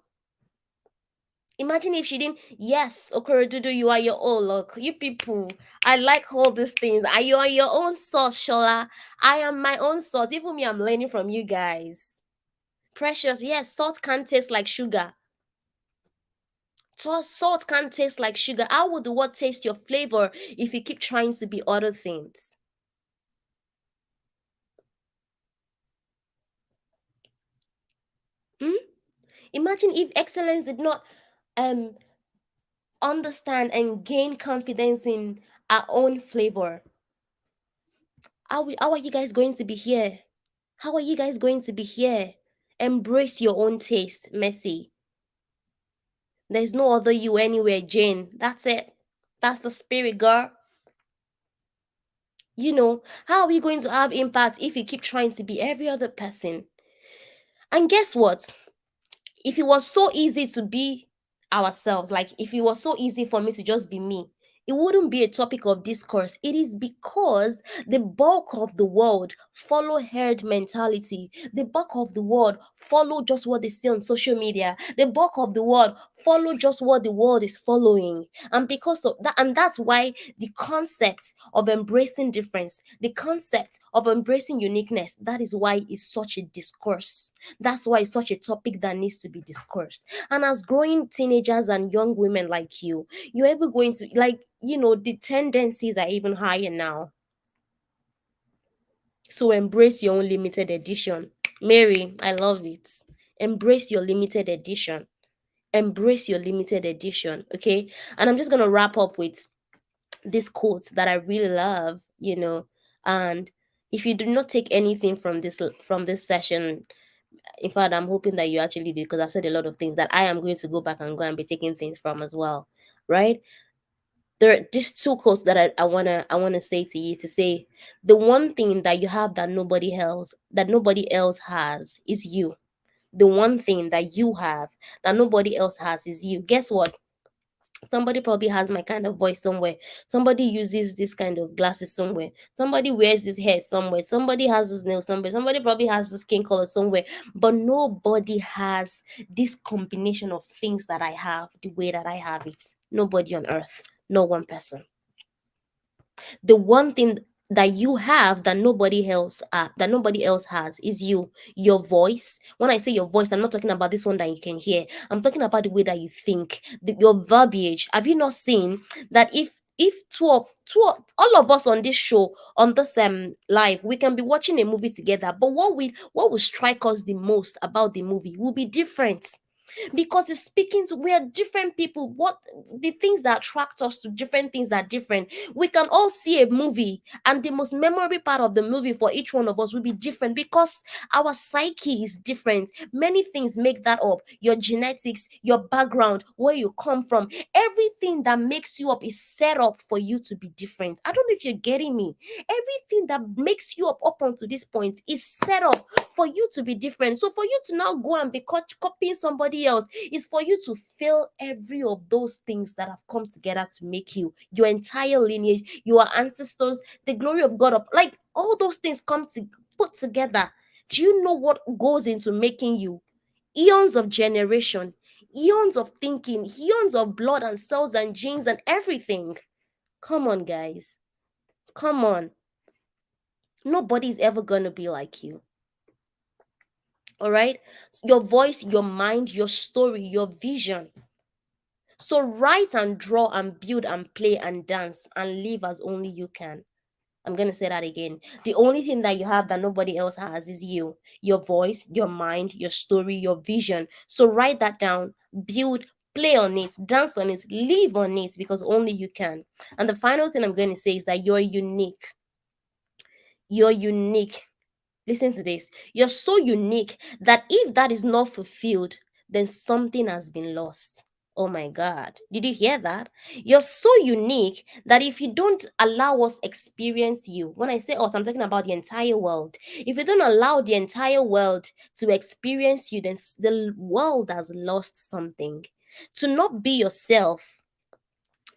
Imagine if she didn't. Yes, Okorodudu, you are your own. Look, you people, I like all these things. Are you are your own source, Shola? I am my own source. Even me, I'm learning from you guys. Precious, yes, salt can't taste like sugar. Salt can't taste like sugar. How would the word taste your flavor if you keep trying to be other things? Hmm? Imagine if excellence did not um understand and gain confidence in our own flavor. How are you guys going to be here? How are you guys going to be here? Embrace your own taste, Messi. There's no other you anywhere, Jane. That's it. That's the spirit, girl. How are we going to have impact if we keep trying to be every other person? And guess what? If it was so easy to be ourselves, like if it was so easy for me to just be me, it wouldn't be a topic of discourse. It is because the bulk of the world follow herd mentality. The bulk of the world follow just what they see on social media. The bulk of the world follow just what the world is following. And because of that, and that's why the concept of embracing difference, the concept of embracing uniqueness, that is why it's such a discourse. That's why it's such a topic that needs to be discussed. And as growing teenagers and young women like you're ever going to, like, the tendencies are even higher now. So embrace your own limited edition. Mary, I love it. Embrace your limited edition. Embrace your limited edition. Okay. And I'm just going to wrap up with this quote that I really love. And if you do not take anything from this session, in fact, I'm hoping that you actually did, because I've said a lot of things that I am going to go back and go and be taking things from as well, right? There are just two quotes that I wanna say to you, to say the one thing that you have that nobody else has is you. The one thing that you have that nobody else has is you. Guess what? Somebody probably has my kind of voice somewhere. Somebody uses this kind of glasses somewhere. Somebody wears this hair somewhere. Somebody has this nail somewhere. Somebody probably has this skin color somewhere. But nobody has this combination of things that I have the way that I have it. Nobody on earth. No one person. The one thing that you have that nobody else has is your voice. When I say your voice, I'm not talking about this one that you can hear. I'm talking about the way that you think, your verbiage. Have you not seen that if all of us on this show, on this live, we can be watching a movie together, but what will strike us the most about the movie will be different, because it's speaking to, we are different people. What the things that attract us to different things are different. We can all see a movie, and the most memorable part of the movie for each one of us will be different, because our psyche is different. Many things make that up: your genetics, your background, where you come from. Everything that makes you up is set up for you to be different. I don't know if you're getting me. Everything that makes you up until this point is set up for you to be different. So for you to now go and be copying somebody else is for you to fail every of those things that have come together to make you, your entire lineage, your ancestors, the glory of God, like all those things come to put together. Do you know what goes into making you? Eons of generation, eons of thinking, eons of blood and cells and genes and everything. Come on, guys. Come on. Nobody's ever gonna be like you. All right, your voice, your mind, your story, your vision. So write and draw and build and play and dance and live as only you can. I'm going to say that again. The only thing that you have that nobody else has is you, your voice, your mind, your story, your vision. So write that down, build, play on it, dance on it, live on it, because only you can. And the final thing I'm going to say is that you're unique. You're unique. Listen to this. You're so unique that if that is not fulfilled, then something has been lost. Oh my God. Did you hear that? You're so unique that if you don't allow us experience you, when I say us, I'm talking about the entire world. If you don't allow the entire world to experience you, then the world has lost something. To not be yourself,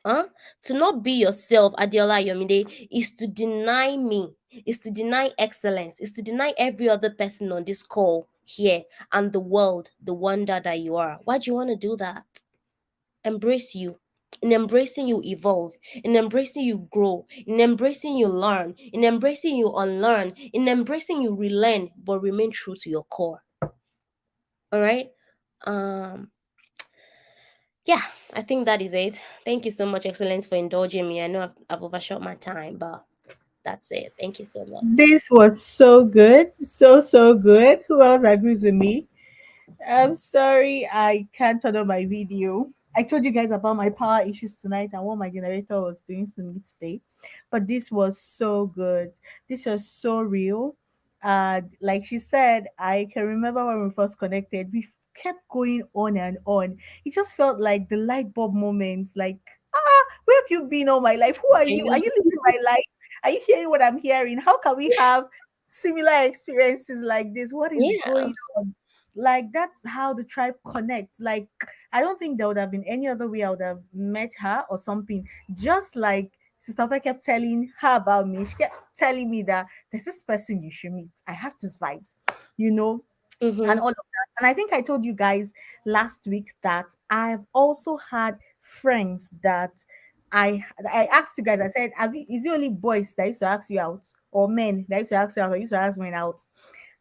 huh? To not be yourself, Adiola Yomide, is to deny me, is to deny excellence, is to deny every other person on this call here and the world the wonder that you are. Why do you want to do that? Embrace you. In embracing you evolve, in embracing you grow, in embracing you learn, in embracing you unlearn, in embracing you relearn, but remain true to your core. All right. Um. Yeah, I think that is it. Thank you so much, Excellence, for indulging me. I know I've overshot my time, but that's it. Thank you so much. This was so good. So, so good. Who else agrees with me? I'm sorry I can't turn on my video. I told you guys about my power issues tonight and what my generator was doing to me today. But this was so good. This was so real. Like she said, I can remember when we first connected, we kept going on and on. It just felt like the light bulb moments, like, where have you been all my life? Who are I you? Are know. you living my life? Are you hearing what I'm hearing? How can we have similar experiences like this? What is Yeah. going on? Like that's how the tribe connects. Like I don't think there would have been any other way I would have met her or something. Just like Sister Fe kept telling her about me, she kept telling me that there's this person you should meet. I have these vibes, you know, and Mm-hmm. all of that. And I think I told you guys last week that I've also had friends that I asked you guys, I said, have you, is it only boys that used to ask you out or men that used to ask you out or used to ask men out?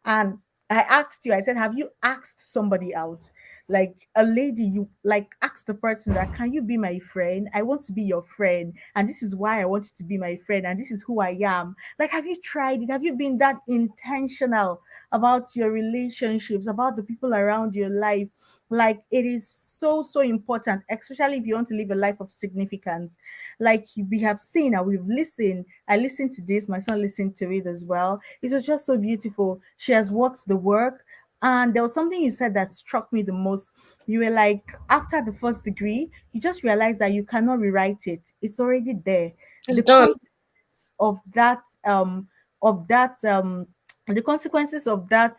And I asked you, I said, have you asked somebody out? Like a lady, you like ask the person that, can you be my friend? I want to be your friend. And this is why I want you to be my friend. And this is who I am. Like, have you tried it? Have you been that intentional about your relationships, about the people around your life? Like, it is so, so important, especially if you want to live a life of significance. Like, we have seen and we've listened. I listened to this, my son listened to it as well. It was just so beautiful. She has worked the work. And there was something you said that struck me the most. You were like, after the first degree, you just realized that you cannot rewrite it. It's already there. It's The done. consequences of that the consequences of that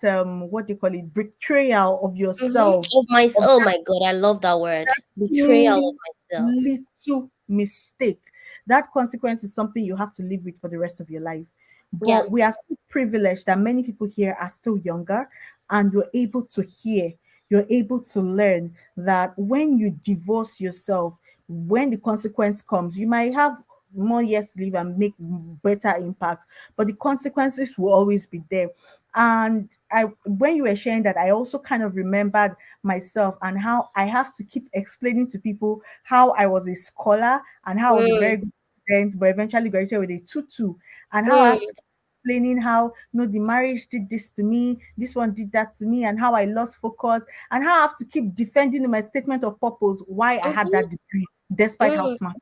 what do you call it, betrayal of Mm-hmm. yourself, Of my, of oh my God, I love that word. Betrayal of teeny myself. little mistake. That consequence is something you have to live with for the rest of your life. Yeah. But we are so privileged that many people here are still younger and you're able to hear, you're able to learn that when you divorce yourself, when the consequence comes, you might have more years to live and make better impact, but the consequences will always be there. And I, when you were sharing that, I also kind of remembered myself and how I have to keep explaining to people how I was a scholar and how I was a Mm, very good student, but eventually graduated with a 2-2, and how I have to mm, keep explaining how, you know, the marriage did this to me, this one did that to me, and how I lost focus, and how I have to keep defending my statement of purpose why I had mm-hmm, that degree despite how mm. smart.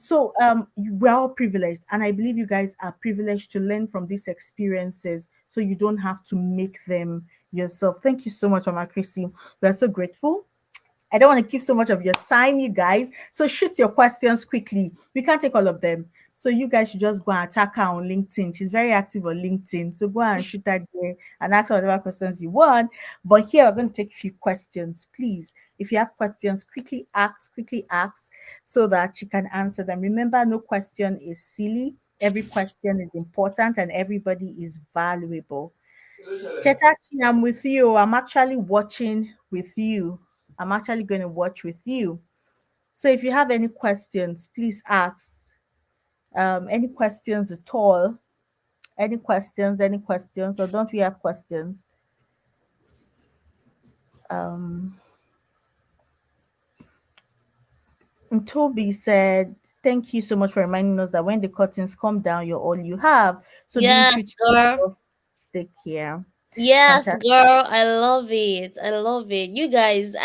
So we're all privileged, and I believe you guys are privileged to learn from these experiences, so you don't have to make them yourself. Thank you so much, Mama Chrissy. We're so grateful. I don't want to keep so much of your time, you guys. So shoot your questions quickly. We can't take all of them. So you guys should just go and attack her on LinkedIn. She's very active on LinkedIn. So go and shoot her there and ask her whatever questions you want. But here we're going to take a few questions. Please, if you have questions, quickly ask so that she can answer them. Remember, no question is silly. Every question is important and everybody is valuable. Chetachi, I'm with you. I'm actually watching with you. I'm actually going to watch with you. So if you have any questions, please ask. Any questions at all? Any questions? Any questions? Or don't we have questions? Um, and Toby said, "Thank you so much for reminding us that when the curtains come down, you're all you have. So being Yes, true to girl. yourself, take care." Yes, Fantastic. girl. I love it. I love it. You guys,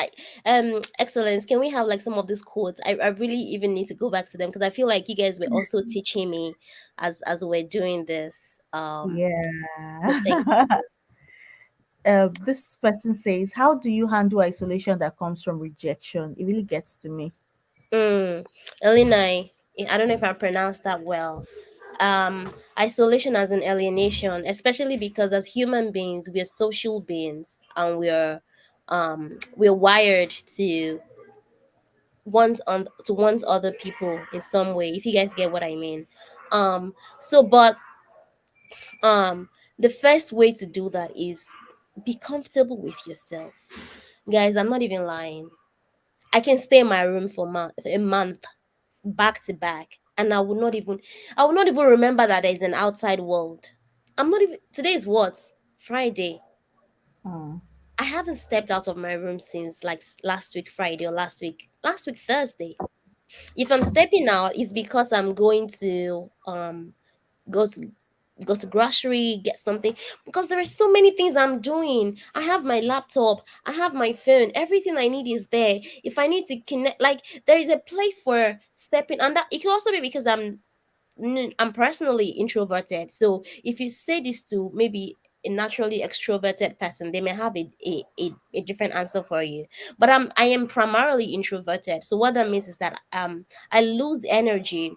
excellence. Can we have like some of these quotes? I really even need to go back to them because I feel like you guys were also teaching me as we're doing this. So thank Yeah. you. This person says, how do you handle isolation that comes from rejection? It really gets to me. Mm. Elena, I don't know if I pronounced that well. Isolation as an alienation, especially because as human beings, we're social beings and we're wired to want other people in some way. If you guys get what I mean. But um, the first way to do that is be comfortable with yourself, guys. I'm not even lying. I can stay in my room for a month back to back, and I would not even remember that there is an outside world. I'm not even Today is what? Friday. Mm. I haven't stepped out of my room since like last week Friday, or last week Thursday. If I'm stepping out, it's because I'm going to go to grocery, get something, because there are so many things I'm doing. I have my laptop, I have my phone, everything I need is there. If I need to connect, like, there is a place for stepping, and that it could also be because I'm personally introverted. So if you say this to maybe a naturally extroverted person, they may have a different answer for you. But I am primarily introverted. So what that means is that I lose energy,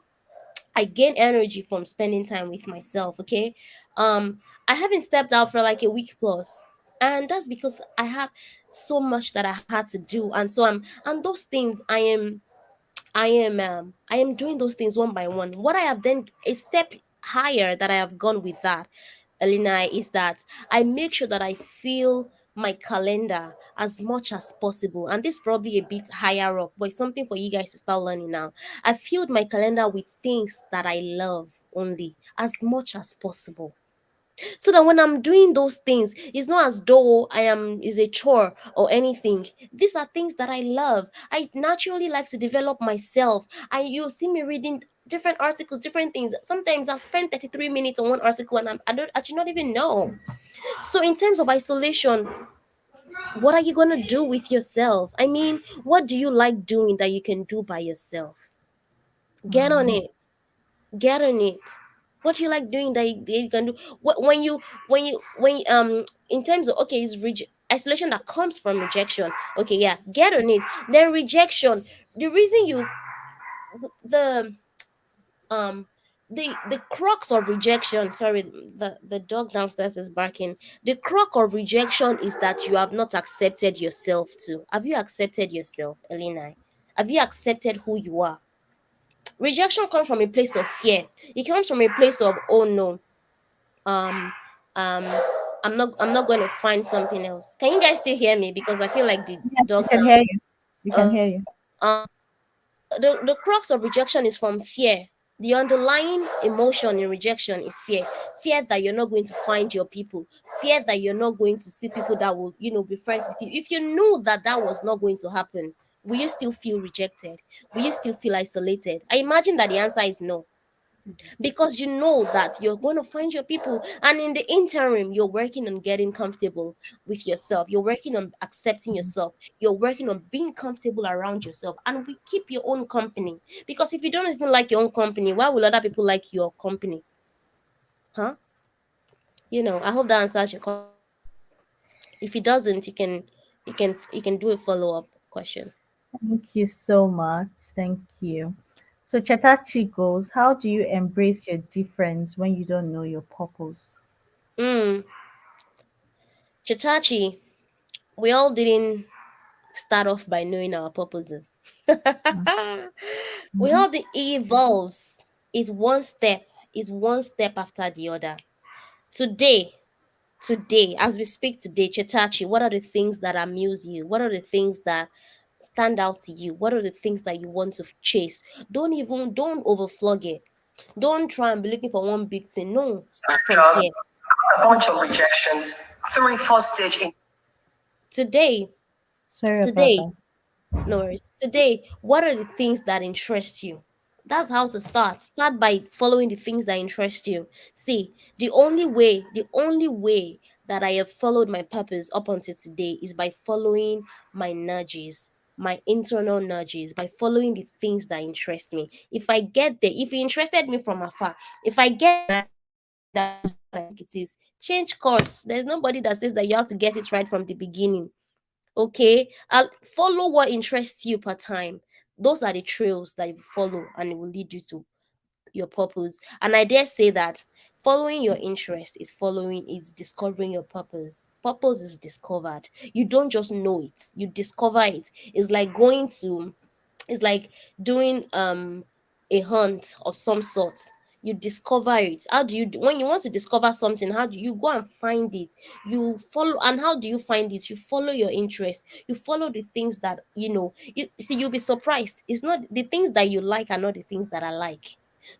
I gain energy from spending time with myself. Okay. I haven't stepped out for like a week plus, and that's because I have so much that I had to do. And so and those things I am doing those things one by one. What I have done, a step higher that I have gone with that, Elena, is that I make sure that I fill my calendar as much as possible. And this is probably a bit higher up, but it's something for you guys to start learning now. I filled my calendar with things that I love only as much as possible, so that when I'm doing those things, it's not as though I am is a chore or anything. These are things that I love. I naturally like to develop myself. You see me reading different articles, different things. Sometimes I've spent 33 minutes on one article, and I don't actually not even know. So in terms of isolation, what are you gonna do with yourself? I mean, what do you like doing that you can do by yourself? Get on Mm. it. Get on it. What you like doing that you can do. When you in terms of, okay, it's isolation that comes from rejection. Okay, yeah, get on it. Then rejection, the reason you the um the crux of rejection, sorry, the dog downstairs is barking. The crux of rejection is that you have not accepted yourself too. Have you accepted yourself, Elena? Have you accepted who you are? Rejection comes from a place of fear. It comes from a place of, oh no, um um I'm not going to find something else. Can you guys still hear me? Because I feel like the Yes, we dogs can hear you. We can are hear you. the crux of rejection is from fear. The underlying emotion in rejection is fear. Fear that you're not going to find your people. Fear that you're not going to see people that will, be friends with you. If you knew that that was not going to happen, will you still feel rejected? Will you still feel isolated? I imagine that the answer is no, because you know that you're going to find your people, and in the interim you're working on getting comfortable with yourself, you're working on accepting yourself, you're working on being comfortable around yourself, and we keep your own company. Because if you don't even like your own company, why will other people like your company? Huh? I hope that answers your question. If it doesn't, you can do a follow-up question. Thank you so much. Thank you. So Chatachi goes, how do you embrace your difference when you don't know your purpose? mm Chitachi, we all didn't start off by knowing our purposes. We Mm-hmm. all the evolves is one step after the other. Today, as we speak today, Chetachi, what are the things that amuse you? What are the things that stand out to you? What are the things that you want to chase? Don't overflog it. Don't try and be looking for one big thing. No, start from here. Drugs, a bunch of rejections, three first stage in Today, Sorry about today, that. no worries. Today, what are the things that interest you? That's how to start. Start by following the things that interest you. See, the only way that I have followed my purpose up until today is by following my nudges, my internal nudges, by following the things that interest me. If I get there, if it interested me from afar, if I get there, I follow it. that this is what I think it is. Change course. There's nobody that says that you have to get it right from the beginning. Okay, I'll follow what interests you per time. Those are the trails that you follow, and it will lead you to your purpose. And I dare say that following your interest is discovering your purpose. Purpose is discovered. You don't just know it, you discover it. It's like doing a hunt of some sort. You discover it. How do you when you want to discover something, how do you go and find it? You follow. And how do you find it? You follow your interest. You follow the things that you see. You'll be surprised. It's not the things that you like are not the things that I like.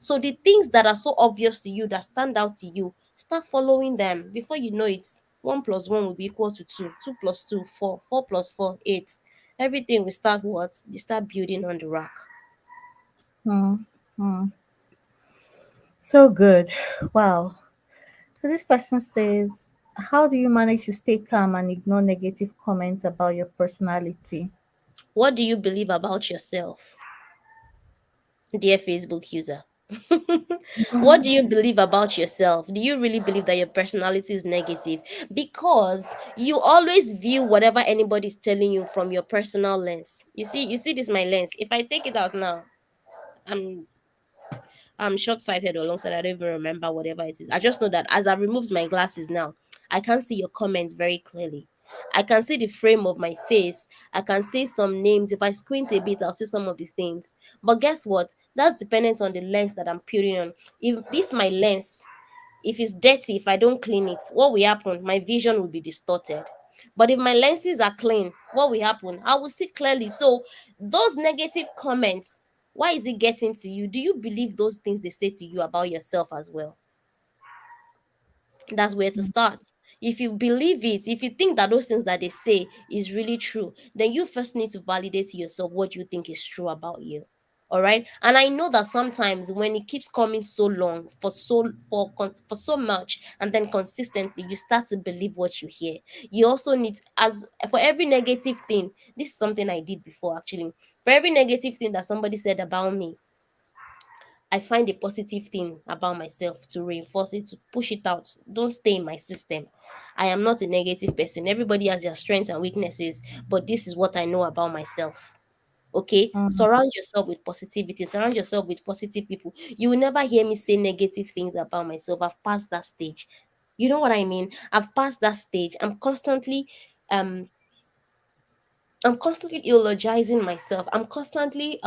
So the things that are so obvious to you, that stand out to you, start following them. Before you know it, 1 plus 1 will be equal to 2. 2 plus 2, 4. 4 plus 4, 8. Everything will start what? You start building on the rock. Hmm. Hmm. So good. Wow. So this person says, how do you manage to stay calm and ignore negative comments about your personality? What do you believe about yourself, dear Facebook user? What do you believe about yourself? Do you really believe that your personality is negative? Because you always view whatever anybody's telling you from your personal lens. You see this my lens. If I take it out now, I'm I'm short sighted or long sighted. I don't even remember whatever it is. I just know that as I've removed my glasses now, I can see your comments very clearly. I can see the frame of my face. I can see some names. If I squint a bit, I'll see some of the things. But guess what? That's dependent on the lens that I'm putting on. If this my lens, if it's dirty, if I don't clean it, what will happen? My vision will be distorted. But if my lenses are clean, what will happen? I will see clearly. So those negative comments, why is it getting to you? Do you believe those things they say to you about yourself as well? That's where to start. If you believe it, if you think that those things that they say is really true, then you first need to validate to yourself what you think is true about you. All right. And I know that sometimes when it keeps coming so long for so much and then consistently, you start to believe what you hear. You also need, as for every negative thing, this is something I did before actually. For every negative thing that somebody said about me, I find a positive thing about myself to reinforce it, to push it out. Don't stay in my system. I am not a negative person. Everybody has their strengths and weaknesses, but this is what I know about myself. Okay? Mm. Surround yourself with positivity, surround yourself with positive people. You will never hear me say negative things about myself. I've passed that stage. You know what I mean? I've passed that stage. Um I'm constantly eulogizing myself. I'm constantly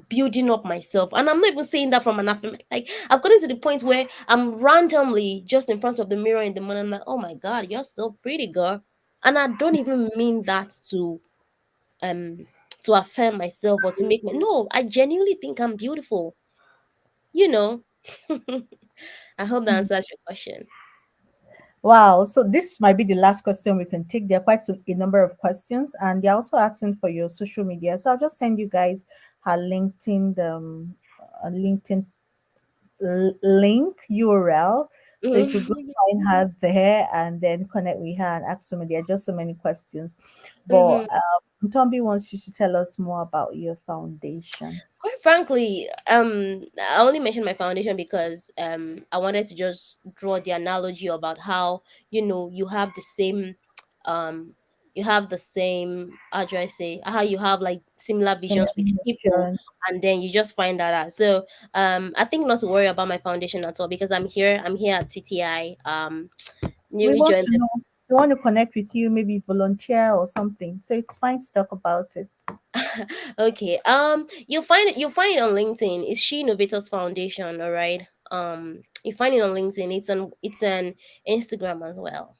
building up myself, and I'm not even saying that from an affirmation. Like, I've gotten to the point where I'm randomly just in front of the mirror in the morning. I'm like, oh my god, you're so pretty, girl. And I don't even mean that um to affirm myself or to make me, no, I genuinely think I'm beautiful, you know. I hope that answers your question. Wow. So this might be the last question we can take. There are quite a number of questions, and they're also asking for your social media. So I'll just send you guys her LinkedIn, LinkedIn link URL. So you could go Mhm. find her there and then connect with her and ask so many. There are just so many questions. But Mhm. Tombi wants you to tell us more about your foundation. Quite frankly, I only mentioned my foundation because I wanted to just draw the analogy about how, you have the same um how do I say, how you have like similar Similar visions with people, mission. and then you just find that out. So I think not to worry about my foundation at all, because I'm here at TTI, We newly want joined to know. We want to connect with you, maybe volunteer or something. So it's fine to talk about it. Okay. You'll find it on LinkedIn. It's She Innovators Foundation, all right? You find it on LinkedIn. It's on Instagram as well.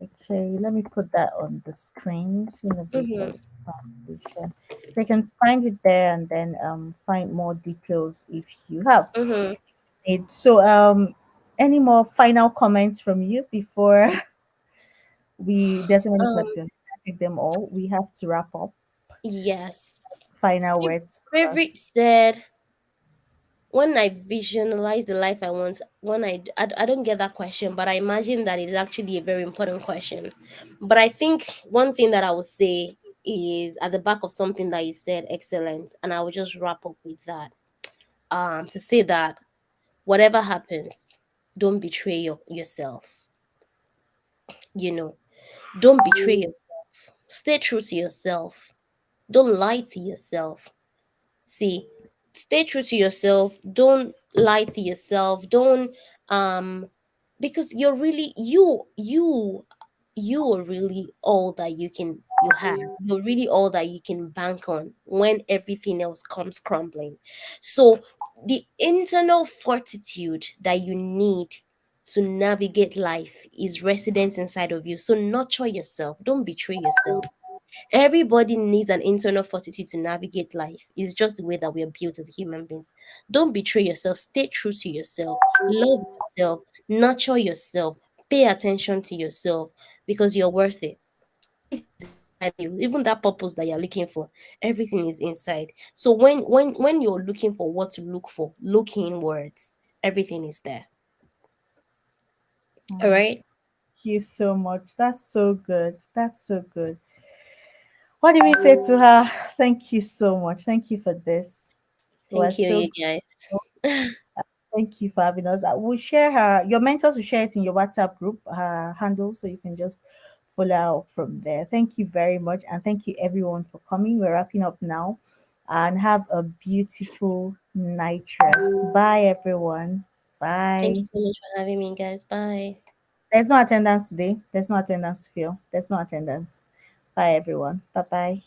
Okay, let me put that on the screen. Mm-hmm. Innovators Foundation. So you can find it there and then find more details if you have Mm-hmm. it. So any more final comments from you before we there's so many Um, questions. Can't take them all. We have to wrap up. yes. Final words for Favorite us. said, when I visualize the life I want, I don't get that question, but I imagine that it is actually a very important question. But I think one thing that I would say is at the back of something that you said, excellent, and I will just wrap up with that. To say that Whatever happens, don't betray yourself. You know, don't betray yourself. Stay true to yourself. Don't lie to yourself. See, stay true to yourself. Don't lie to yourself. Don't um because you're really you are really all that you have. You're really all that you can bank on when everything else comes crumbling. So the internal fortitude that you need to navigate life is resident inside of you. So nurture yourself. Don't betray yourself. Everybody needs an internal fortitude to navigate life. It's just the way that we are built as human beings. Don't betray yourself. Stay true to yourself. Love yourself. Nurture yourself. Pay attention to yourself because you're worth it. Everything is inside of you. Even that purpose that you're looking for, everything is inside. So when you're looking for what to look for, look inwards. Everything is there. All Mm, right. thank you so much. That's so good. That's so good. What did we say to her? Thank you so much. Thank you for this. It Thank was you, so you good. guys. Thank you for having us. We'll share her, your mentors will share it in your WhatsApp group, her handle, so you can just follow from there. Thank you very much. And thank you everyone for coming. We're wrapping up now. And have a beautiful night rest. Bye, everyone. Thank you Bye. so much for having me, guys. Bye. There's no attendance today. There's no attendance to feel. There's no attendance. Bye, everyone. Bye bye.